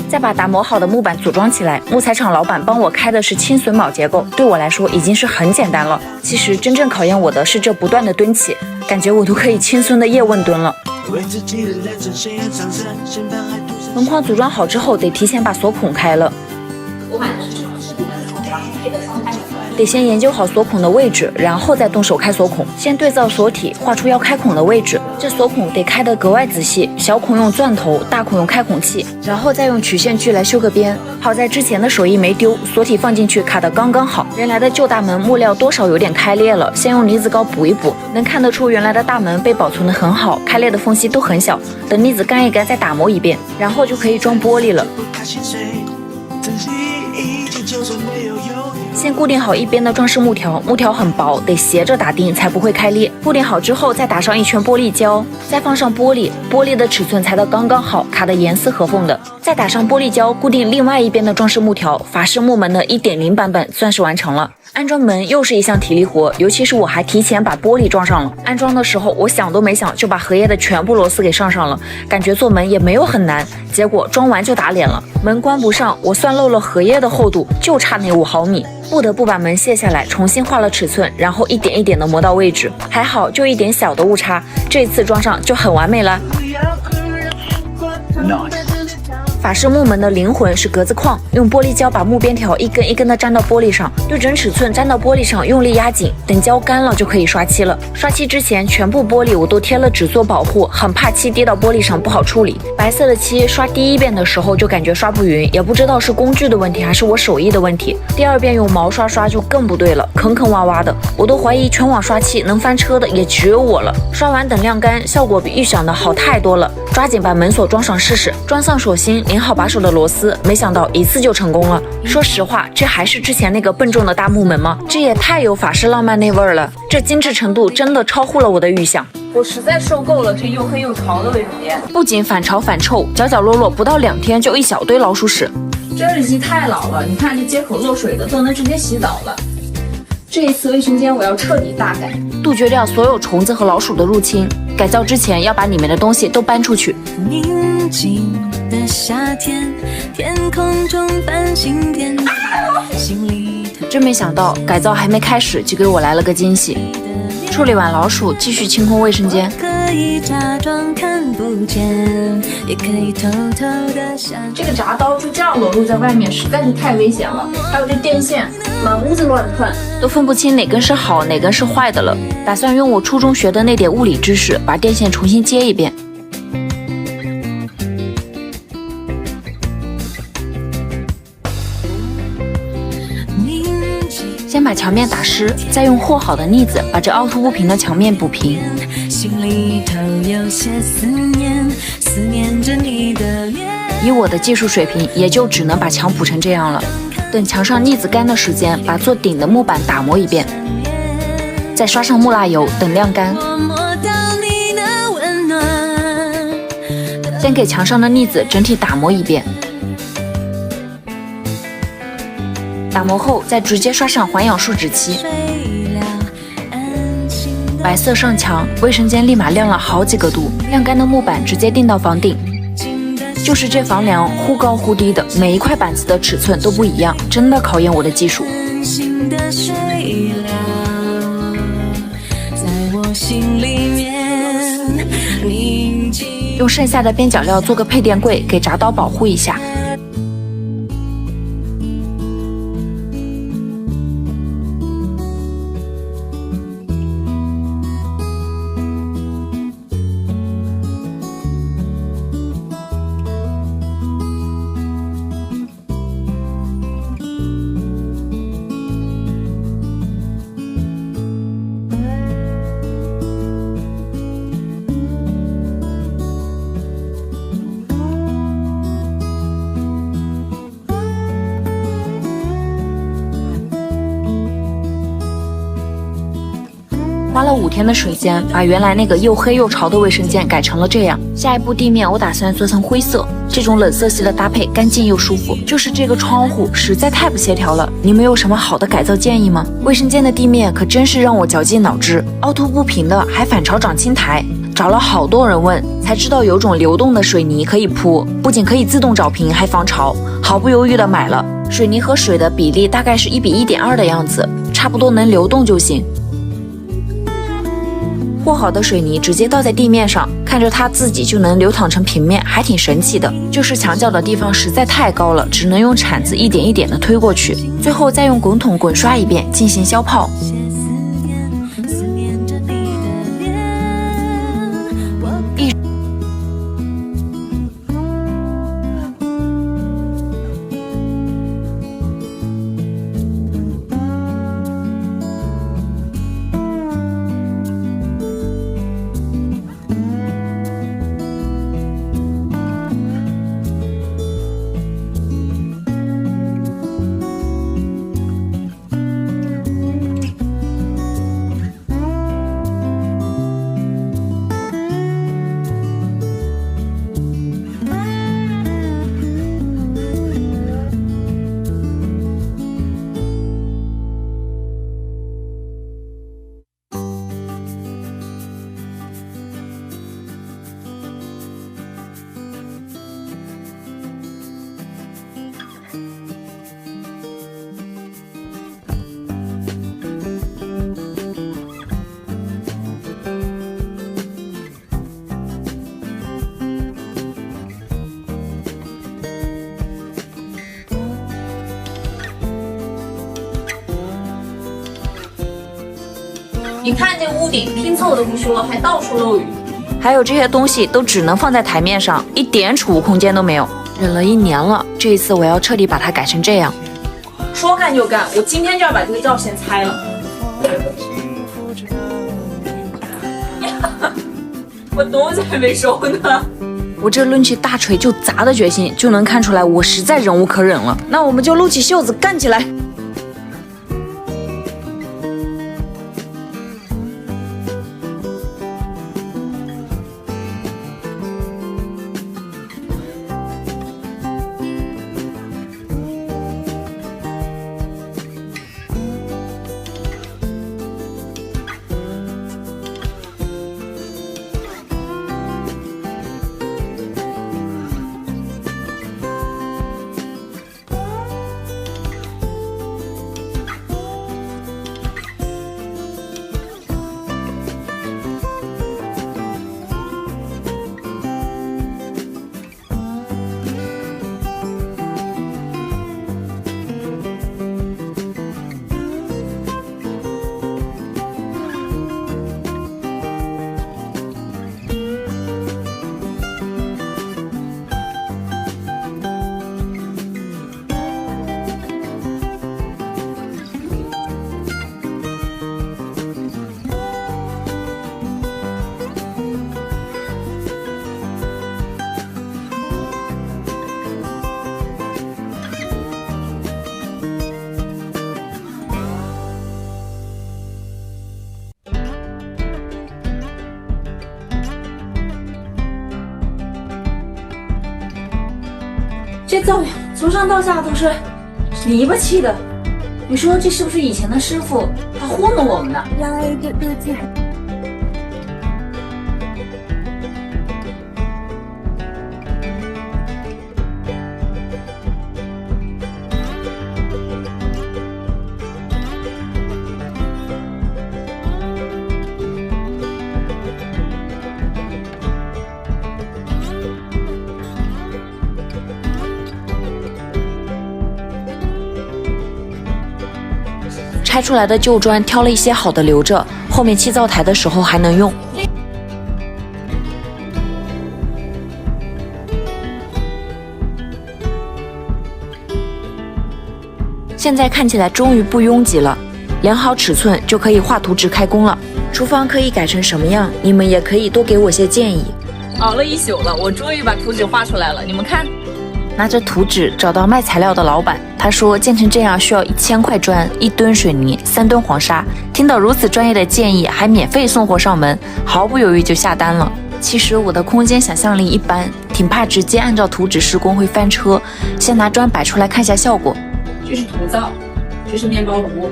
再把打磨好的木板组装起来，木材厂老板帮我开的是轻榫卯结构，对我来说已经是很简单了。其实真正考验我的是这不断的蹲起，感觉我都可以轻松的叶问蹲了。门框组装好之后，得提前把锁孔开了。得先研究好锁孔的位置，然后再动手开锁孔。先对照锁体，画出要开孔的位置。这锁孔得开得格外仔细，小孔用钻头，大孔用开孔器，然后再用曲线锯来修个边。好在之前的手艺没丢，锁体放进去卡得刚刚好。原来的旧大门木料多少有点开裂了，先用腻子膏补一补，能看得出原来的大门被保存得很好，开裂的缝隙都很小。等腻子干一干再打磨一遍，然后就可以装玻璃了。先固定好一边的装饰木条，木条很薄，得斜着打钉才不会开裂。固定好之后，再打上一圈玻璃胶，再放上玻璃，玻璃的尺寸裁得刚刚好，卡得严丝合缝的。再打上玻璃胶，固定另外一边的装饰木条，法式木门的 1.0 版本算是完成了。安装门又是一项体力活，尤其是我还提前把玻璃装上了。安装的时候，我想都没想就把荷叶的全部螺丝给上了，感觉做门也没有很难。结果装完就打脸了，门关不上，我算漏了荷叶的厚度，就差那5毫米，不得不把门卸下来，重新画了尺寸，然后一点一点的磨到位置。还好就一点小的误差，这次装上就很完美了。法式木门的灵魂是格子框，用玻璃胶把木边条一根一根的粘到玻璃上，对准尺寸粘到玻璃上，用力压紧，等胶干了就可以刷漆了。刷漆之前，全部玻璃我都贴了纸做保护，很怕漆滴到玻璃上不好处理。白色的漆刷第1遍的时候就感觉刷不匀，也不知道是工具的问题还是我手艺的问题。第2遍用毛刷刷就更不对了，坑坑洼洼的，我都怀疑全网刷漆能翻车的也只有我了。刷完等晾干，效果比预想的好太多了。抓紧把门锁装上试试，装上锁芯，拧好把手的螺丝，没想到一次就成功了。说实话，这还是之前那个笨重的大木门吗？这也太有法式浪漫那味儿了，这精致程度真的超乎了我的预想。我实在受够了这又黑又潮的卫生间，不仅反潮反臭，角角落落不到2天就一小堆老鼠屎。这里机太老了，你看这接口漏水的都能直接洗澡了。这一次卫生间我要彻底大改，杜绝掉所有虫子和老鼠的入侵。改造之前要把里面的东西都搬出去。宁静的夏天，天空中繁星点点，心里真没想到改造还没开始就给我来了个惊喜。处理完老鼠，继续清空卫生间。可以假装看不见，也可以偷偷的想。这个铡刀就这样裸露在外面实在是太危险了，还有这电线满屋子乱窜，都分不清哪根是好哪根是坏的了。打算用我初中学的那点物理知识把电线重新接一遍。先把墙面打湿，再用和好的腻子把这凹凸不平的墙面补平。心里头有些思念，思念着你的脸。以我的技术水平，也就只能把墙补成这样了。等墙上腻子干的时间，把做顶的木板打磨一遍，再刷上木蜡油，等晾干。先给墙上的腻子整体打磨一遍。打磨后，再直接刷上环氧树脂漆，白色上墙，卫生间立马亮了好几个度。晾干的木板直接钉到房顶，就是这房梁忽高忽低的，每一块板子的尺寸都不一样，真的考验我的技术。我心里面宁静。用剩下的边角料做个配电柜，给铡刀保护一下。花了5天的时间，把原来那个又黑又潮的卫生间改成了这样。下一步地面我打算做成灰色，这种冷色系的搭配干净又舒服。就是这个窗户实在太不协调了，你们有什么好的改造建议吗？卫生间的地面可真是让我绞尽脑汁，凹凸不平的，还反潮长青苔。找了好多人问，才知道有种流动的水泥可以铺，不仅可以自动找平，还防潮。毫不犹豫的买了。水泥和水的比例大概是1比1.2的样子，差不多能流动就行。和好的水泥直接倒在地面上，看着它自己就能流淌成平面，还挺神奇的。就是墙角的地方实在太高了，只能用铲子一点一点的推过去，最后再用滚筒滚刷一遍进行消泡。你看这屋顶拼凑都不说，还到处漏雨。还有这些东西都只能放在台面上，一点储物空间都没有。忍了1年了，这一次我要彻底把它改成这样。说干就干，我今天就要把这个罩先拆了。我东西还没收呢。我这抡起大锤就砸的决心，就能看出来我实在忍无可忍了。那我们就撸起袖子干起来。这造呀，从上到下都是篱笆砌的，你说这是不是以前的师傅他糊弄我们呢？拆出来的旧砖挑了一些好的留着，后面砌灶台的时候还能用。现在看起来终于不拥挤了，量好尺寸就可以画图纸开工了。厨房可以改成什么样，你们也可以多给我些建议。熬了一宿了，我终于把图纸画出来了，你们看。拿着图纸找到卖材料的老板，他说建成这样需要1000块砖、1吨水泥、3吨黄沙。听到如此专业的建议，还免费送货上门，毫不犹豫就下单了。其实我的空间想象力一般，挺怕直接按照图纸施工会翻车，先拿砖摆出来看下效果。这是土灶，这是面包炉，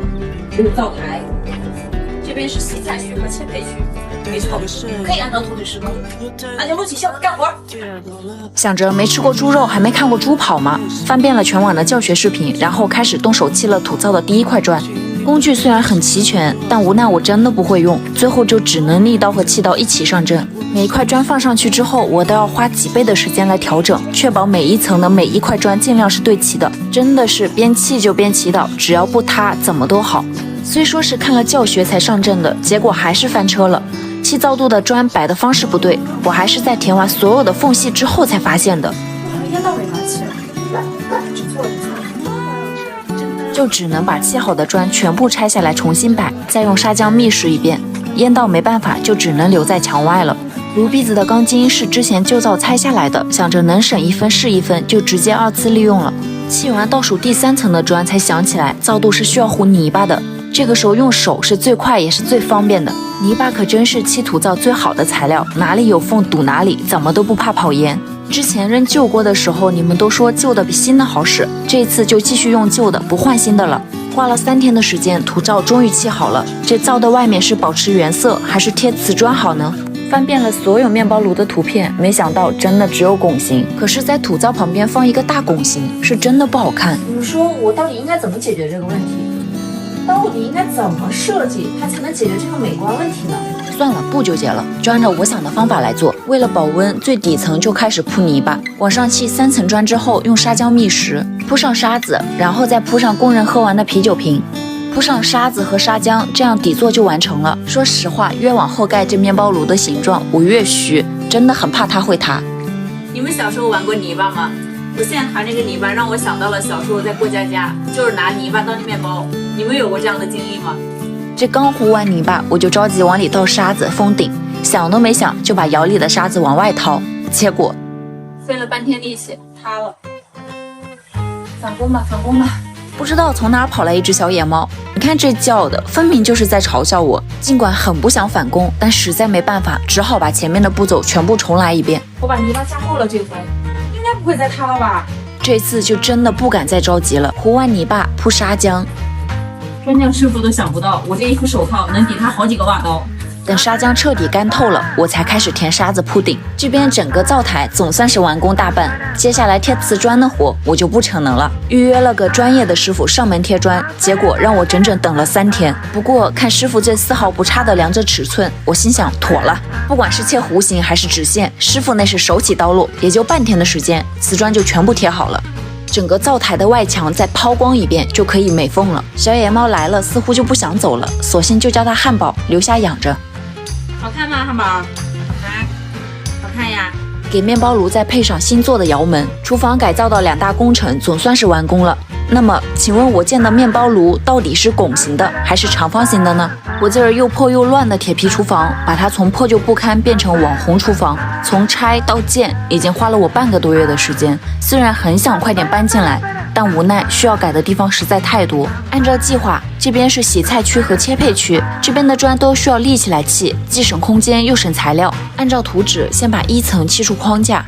这是灶台，这边是洗菜区和切配区。没错，可以按照图纸施工。那就撸起袖子干活。想着没吃过猪肉，还没看过猪跑吗？翻遍了全网的教学视频，然后开始动手砌了土灶的第一块砖。工具虽然很齐全，但无奈我真的不会用，最后就只能利刀和砌刀一起上阵。每一块砖放上去之后，我都要花几倍的时间来调整，确保每一层的每一块砖尽量是对齐的。真的是边砌就边祈祷，只要不塌，怎么都好。虽说是看了教学才上阵的，结果还是翻车了。砌灶肚的砖摆的方式不对，我还是在填完所有的缝隙之后才发现的。烟道没拿起，就只能把砌好的砖全部拆下来重新摆，再用砂浆密实一遍。烟道没办法，就只能留在墙外了。炉篦子的钢筋是之前旧灶拆下来的，想着能省一分是一分，就直接2次利用了。砌完倒数第3层的砖，才想起来灶肚是需要糊泥巴的。这个时候用手是最快也是最方便的。泥巴可真是砌土灶最好的材料，哪里有缝堵哪里，怎么都不怕跑烟。之前扔旧锅的时候，你们都说旧的比新的好使，这次就继续用旧的，不换新的了。花了3天的时间，土灶终于砌好了。这灶的外面是保持原色，还是贴瓷砖好呢？翻遍了所有面包炉的图片，没想到真的只有拱形。可是，在土灶旁边放一个大拱形，是真的不好看。你们说我到底应该怎么解决这个问题？到底应该怎么设计，它才能解决这个美观问题呢？算了，不纠结了，就按照我想的方法来做。为了保温，最底层就开始铺泥巴，往上砌3层砖之后，用砂浆密实，铺上沙子，然后再铺上工人喝完的啤酒瓶，铺上沙子和砂浆，这样底座就完成了。说实话，越往后盖这面包炉的形状，我越虚，真的很怕它会塌。你们小时候玩过泥巴吗？我现在谈这个泥巴，让我想到了小时候在过家家，就是拿泥巴当面包。你们有过这样的经历吗？这刚糊完泥巴，我就着急往里倒沙子封顶，想都没想就把窑里的沙子往外掏，结果费了半天力气，塌了。返工吧，返工吧。不知道从哪儿跑来一只小野猫，你看这叫的，分明就是在嘲笑我。尽管很不想返工，但实在没办法，只好把前面的步骤全部重来一遍。我把泥巴加厚了，这回应该不会再塌了吧？这次就真的不敢再着急了，糊完泥巴铺砂浆。砖匠师傅都想不到，我这一副手套能抵他好几个瓦刀。等砂浆彻底干透了，我才开始填沙子铺顶。这边整个灶台总算是完工大半，接下来贴瓷砖的活我就不逞能了，预约了个专业的师傅上门贴砖，结果让我整整等了3天。不过看师傅这丝毫不差的量着尺寸，我心想妥了，不管是切弧形还是直线，师傅那是手起刀落，也就半天的时间，瓷砖就全部贴好了。整个灶台的外墙再抛光一遍就可以美缝了。小野猫来了，似乎就不想走了，索性就叫它汉堡，留下养着。好看吗，汉堡？好看呀。给面包炉再配上新做的窑门，厨房改造的2大工程总算是完工了。那么，请问我建的面包炉到底是拱形的还是长方形的呢？我这儿又破又乱的铁皮厨房，把它从破旧不堪变成网红厨房，从拆到建已经花了我半个多月的时间。虽然很想快点搬进来，但无奈需要改的地方实在太多。按照计划，这边是洗菜区和切配区，这边的砖都需要立起来砌，既省空间又省材料。按照图纸，先把1层砌出框架。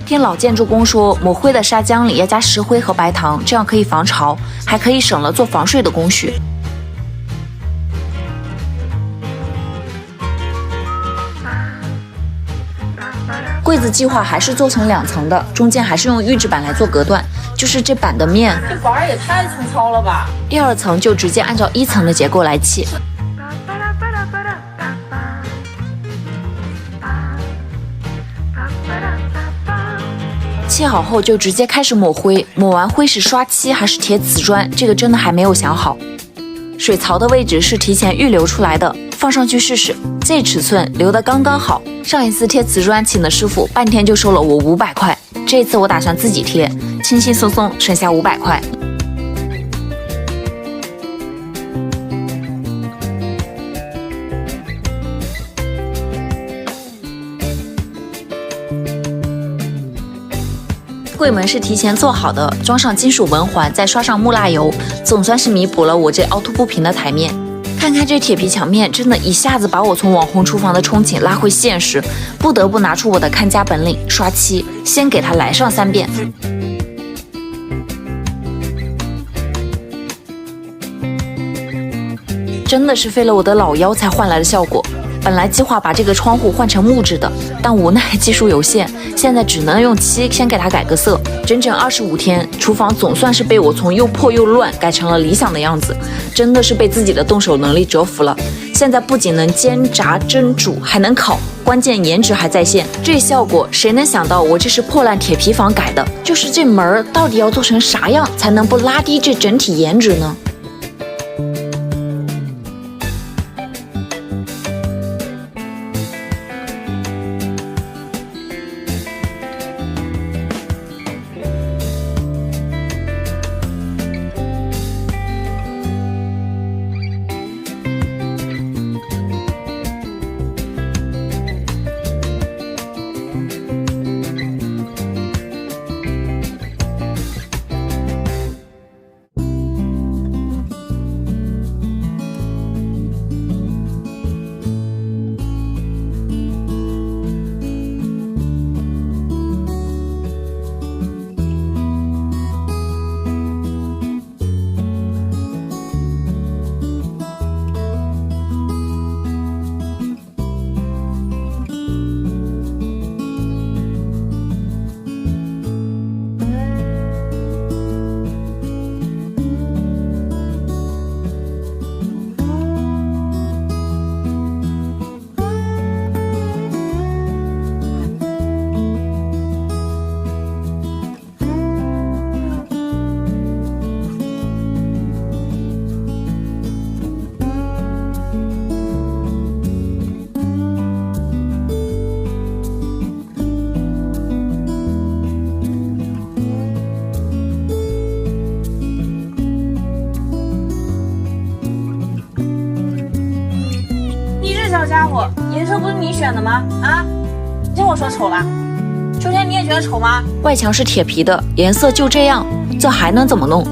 听老建筑工说，抹灰的砂浆里要加石灰和白糖，这样可以防潮，还可以省了做防水的工序。柜子计划还是做成2层的，中间还是用预制板来做隔断，就是这板的面，这板儿也太粗糙了吧！第二层就直接按照1层的结构来砌。砌好后就直接开始抹灰，抹完灰是刷漆还是贴瓷砖，这个真的还没有想好。水槽的位置是提前预留出来的，放上去试试，这尺寸留得刚刚好。上一次贴瓷砖请的师傅半天就收了我500块，这次我打算自己贴，轻轻松松省下500块。柜门是提前做好的，装上金属纹环，再刷上木蜡油，总算是弥补了我这凹凸不平的台面。看看这铁皮墙面，真的一下子把我从网红厨房的憧憬拉回现实，不得不拿出我的看家本领——刷漆，先给它来上3遍。真的是费了我的老腰才换来的效果。本来计划把这个窗户换成木质的，但无奈技术有限，现在只能用漆先给它改个色。整整25天，厨房总算是被我从又破又乱改成了理想的样子，真的是被自己的动手能力折服了。现在不仅能煎炸蒸煮，还能烤，关键颜值还在线。这效果谁能想到我这是破烂铁皮房改的？就是这门儿到底要做成啥样才能不拉低这整体颜值呢？小家伙，颜色不是你选的吗？啊，你听我说丑了。秋天你也觉得丑吗？外墙是铁皮的，颜色就这样，这还能怎么弄？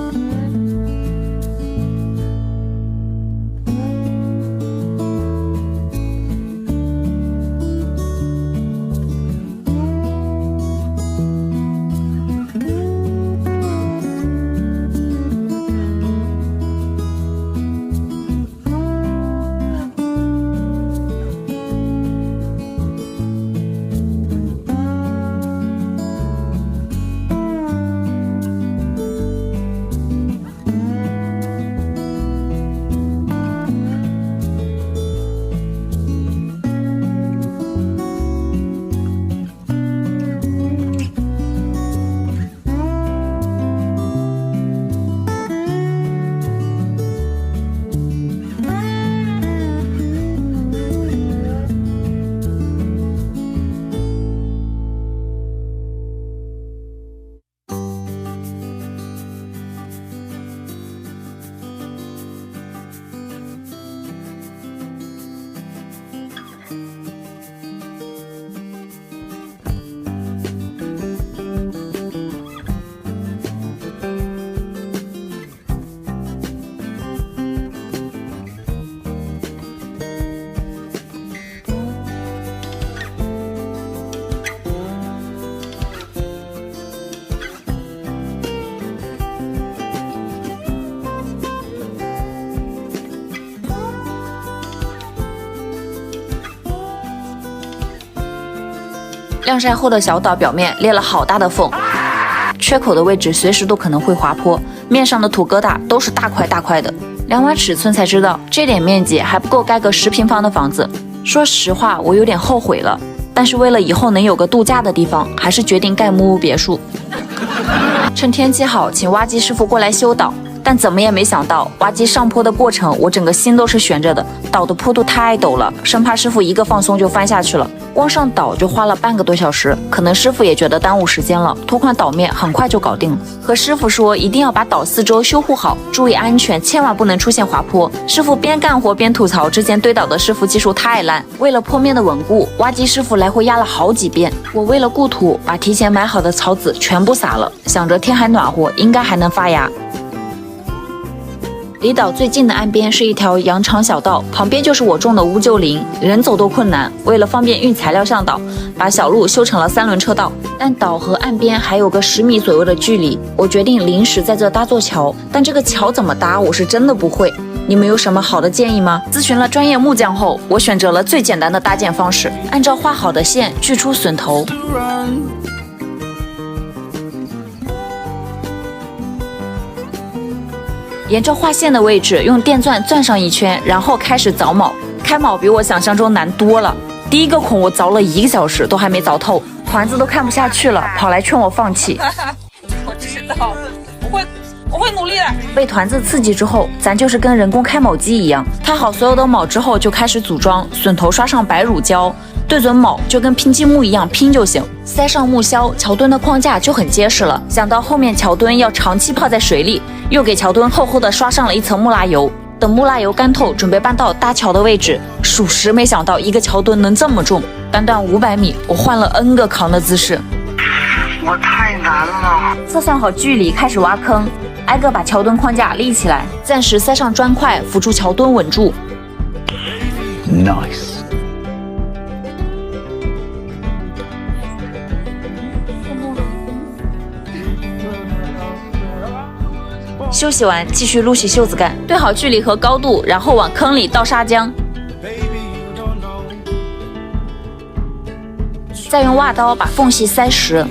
晾晒后的小岛表面裂了好大的缝，缺口的位置随时都可能会滑坡，面上的土疙瘩都是大块大块的。量完尺寸才知道，这点面积还不够盖个10平方的房子。说实话，我有点后悔了，但是为了以后能有个度假的地方，还是决定盖木屋别墅。趁天气好，请挖机师傅过来修岛。但怎么也没想到，挖机上坡的过程，我整个心都是悬着的。岛的坡度太陡了，生怕师傅一个放松就翻下去了。光上岛就花了半个多小时，可能师傅也觉得耽误时间了，拖宽岛面很快就搞定了。和师傅说一定要把岛四周修护好，注意安全，千万不能出现滑坡。师傅边干活边吐槽之前堆岛的师傅技术太烂，为了坡面的稳固，挖机师傅来回压了好几遍。我为了固土，把提前买好的草籽全部撒了，想着天还暖和，应该还能发芽。离岛最近的岸边是一条羊肠小道，旁边就是我种的乌桕林，人走都困难。为了方便运材料上岛，把小路修成了3轮车道。但岛和岸边还有个10米左右的距离，我决定临时在这搭座桥。但这个桥怎么搭，我是真的不会。你们有什么好的建议吗？咨询了专业木匠后，我选择了最简单的搭建方式，按照画好的线锯出榫头。沿着画线的位置用电钻钻上一圈，然后开始凿铆。开铆比我想象中难多了，第一个孔我凿了1个小时都还没凿透，团子都看不下去了，跑来劝我放弃。我知道，我会努力的。被团子刺激之后，咱就是跟人工开铆机一样，开好所有的铆之后就开始组装，榫头刷上白乳胶，对准铆就跟拼积木一样拼就行，塞上木销，桥墩的框架就很结实了。想到后面桥墩要长期泡在水里，又给桥墩厚厚的刷上了一层木蜡油。等木蜡油干透，准备搬到搭桥的位置。属实没想到一个桥墩能这么重，短短500米，我换了 N 个扛的姿势。我太难了。测算好距离，开始挖坑，挨个把桥墩框架立起来，暂时塞上砖块辅助桥墩稳住。Nice。休息完，继续撸起袖子干，对好距离和高度，然后往坑里倒砂浆，再用挖刀把缝隙塞实。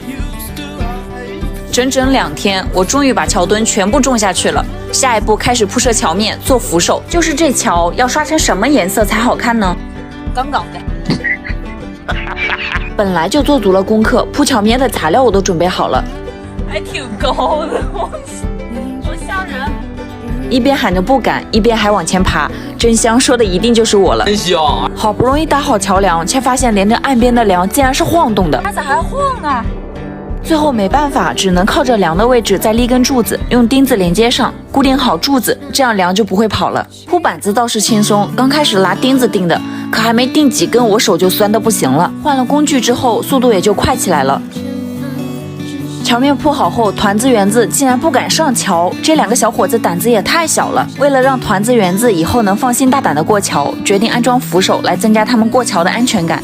整整2天，我终于把桥墩全部种下去了。下一步开始铺设桥面，做扶手。就是这桥要刷成什么颜色才好看呢？杠杠的。本来就做足了功课，铺桥面的材料我都准备好了，还挺高的，我吓人。一边喊着不敢，一边还往前爬。真香，说的一定就是我了。真香！好不容易搭好桥梁，却发现连着岸边的梁竟然是晃动的。它咋还晃啊？最后没办法，只能靠着梁的位置再立根柱子，用钉子连接上，固定好柱子，这样梁就不会跑了。铺板子倒是轻松，刚开始拿钉子钉的，可还没钉几根，我手就酸得不行了。换了工具之后，速度也就快起来了。桥面铺好后，团子园子竟然不敢上桥，这2个小伙子胆子也太小了。为了让团子园子以后能放心大胆的过桥，决定安装扶手来增加他们过桥的安全感。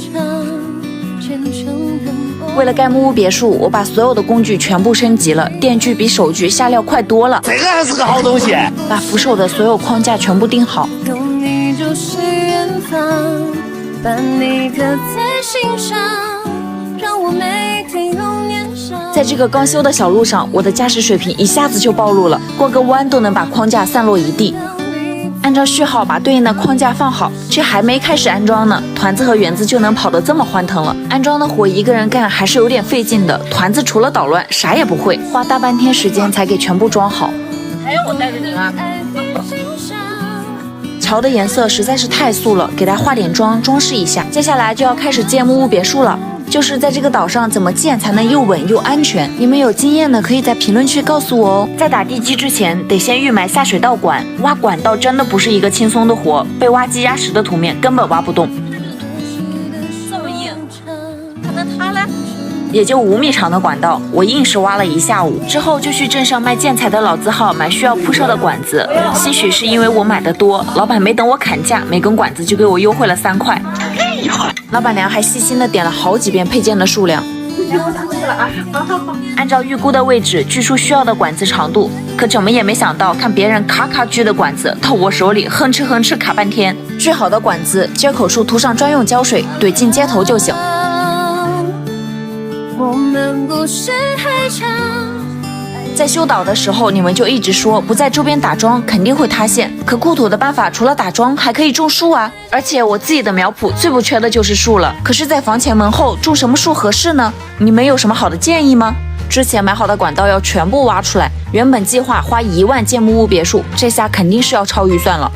为了盖木屋别墅，我把所有的工具全部升级了，电锯比手锯下料快多了。这个还是个好东西。把扶手的所有框架全部钉好。有你就是远方，把你刻在心上，让我每天永远上。在这个刚修的小路上，我的驾驶水平一下子就暴露了，过个弯都能把框架散落一地。按照序号把对应的框架放好，却还没开始安装呢，团子和园子就能跑得这么欢腾了。安装的活一个人干还是有点费劲的，团子除了捣乱啥也不会，花大半天时间才给全部装好。还要我带着你啊？桥的颜色实在是太素了，给它化点妆装饰一下。接下来就要开始建木屋别墅了，就是在这个岛上怎么建才能又稳又安全？你们有经验的可以在评论区告诉我哦。在打地基之前，得先预埋下水道管，挖管道真的不是一个轻松的活，被挖机压实的土面根本挖不动。这么硬，还能塌嘞？也就5米长的管道，我硬是挖了1下午。之后就去镇上卖建材的老字号买需要铺设的管子，兴许是因为我买的多，老板没等我砍价，每根管子就给我优惠了3块。老板娘还细心的点了好几遍配件的数量。按照预估的位置锯出需要的管子长度，可怎么也没想到，看别人咔咔锯的管子到我手里哼哧哼哧卡半天。锯好的管子接口处涂上专用胶水，怼进接头就行。我们故事还长，在修岛的时候，你们就一直说不在周边打桩肯定会塌陷，可故土的办法除了打桩还可以种树啊！而且我自己的苗圃最不缺的就是树了，可是在房前门后种什么树合适呢？你们有什么好的建议吗？之前买好的管道要全部挖出来，原本计划花1万建木屋别墅，这下肯定是要超预算了。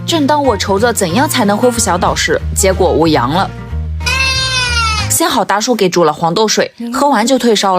正当我愁着怎样才能恢复小岛时，结果我阳了。幸好大叔给煮了黄豆水，喝完就退烧了。